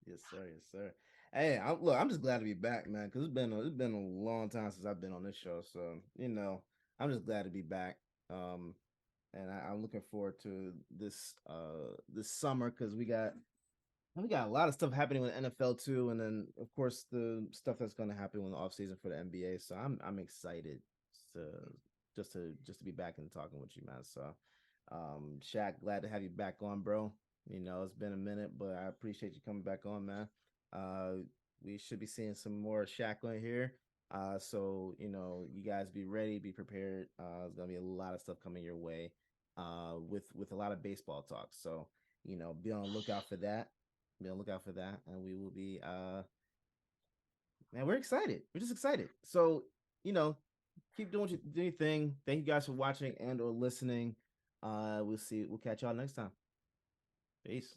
Yes, sir. Yes, sir. Hey, I'm just glad to be back, man, because it's been a long time since I've been on this show. So I'm just glad to be back. And I'm looking forward to this summer because we got a lot of stuff happening with NFL too, and then of course the stuff that's going to happen in the offseason for the NBA. So I'm excited to be back and talking with you, man. So Shaq, glad to have you back on, bro. It's been a minute, but I appreciate you coming back on, man. We should be seeing some more Shaq on here. So you guys be ready, be prepared. There's gonna be a lot of stuff coming your way, with a lot of baseball talk. So be on the lookout for that. Be on the lookout for that, and we will be. Man, we're excited. We're just excited. So keep doing your thing. Thank you guys for watching and or listening. We'll catch y'all next time. Peace.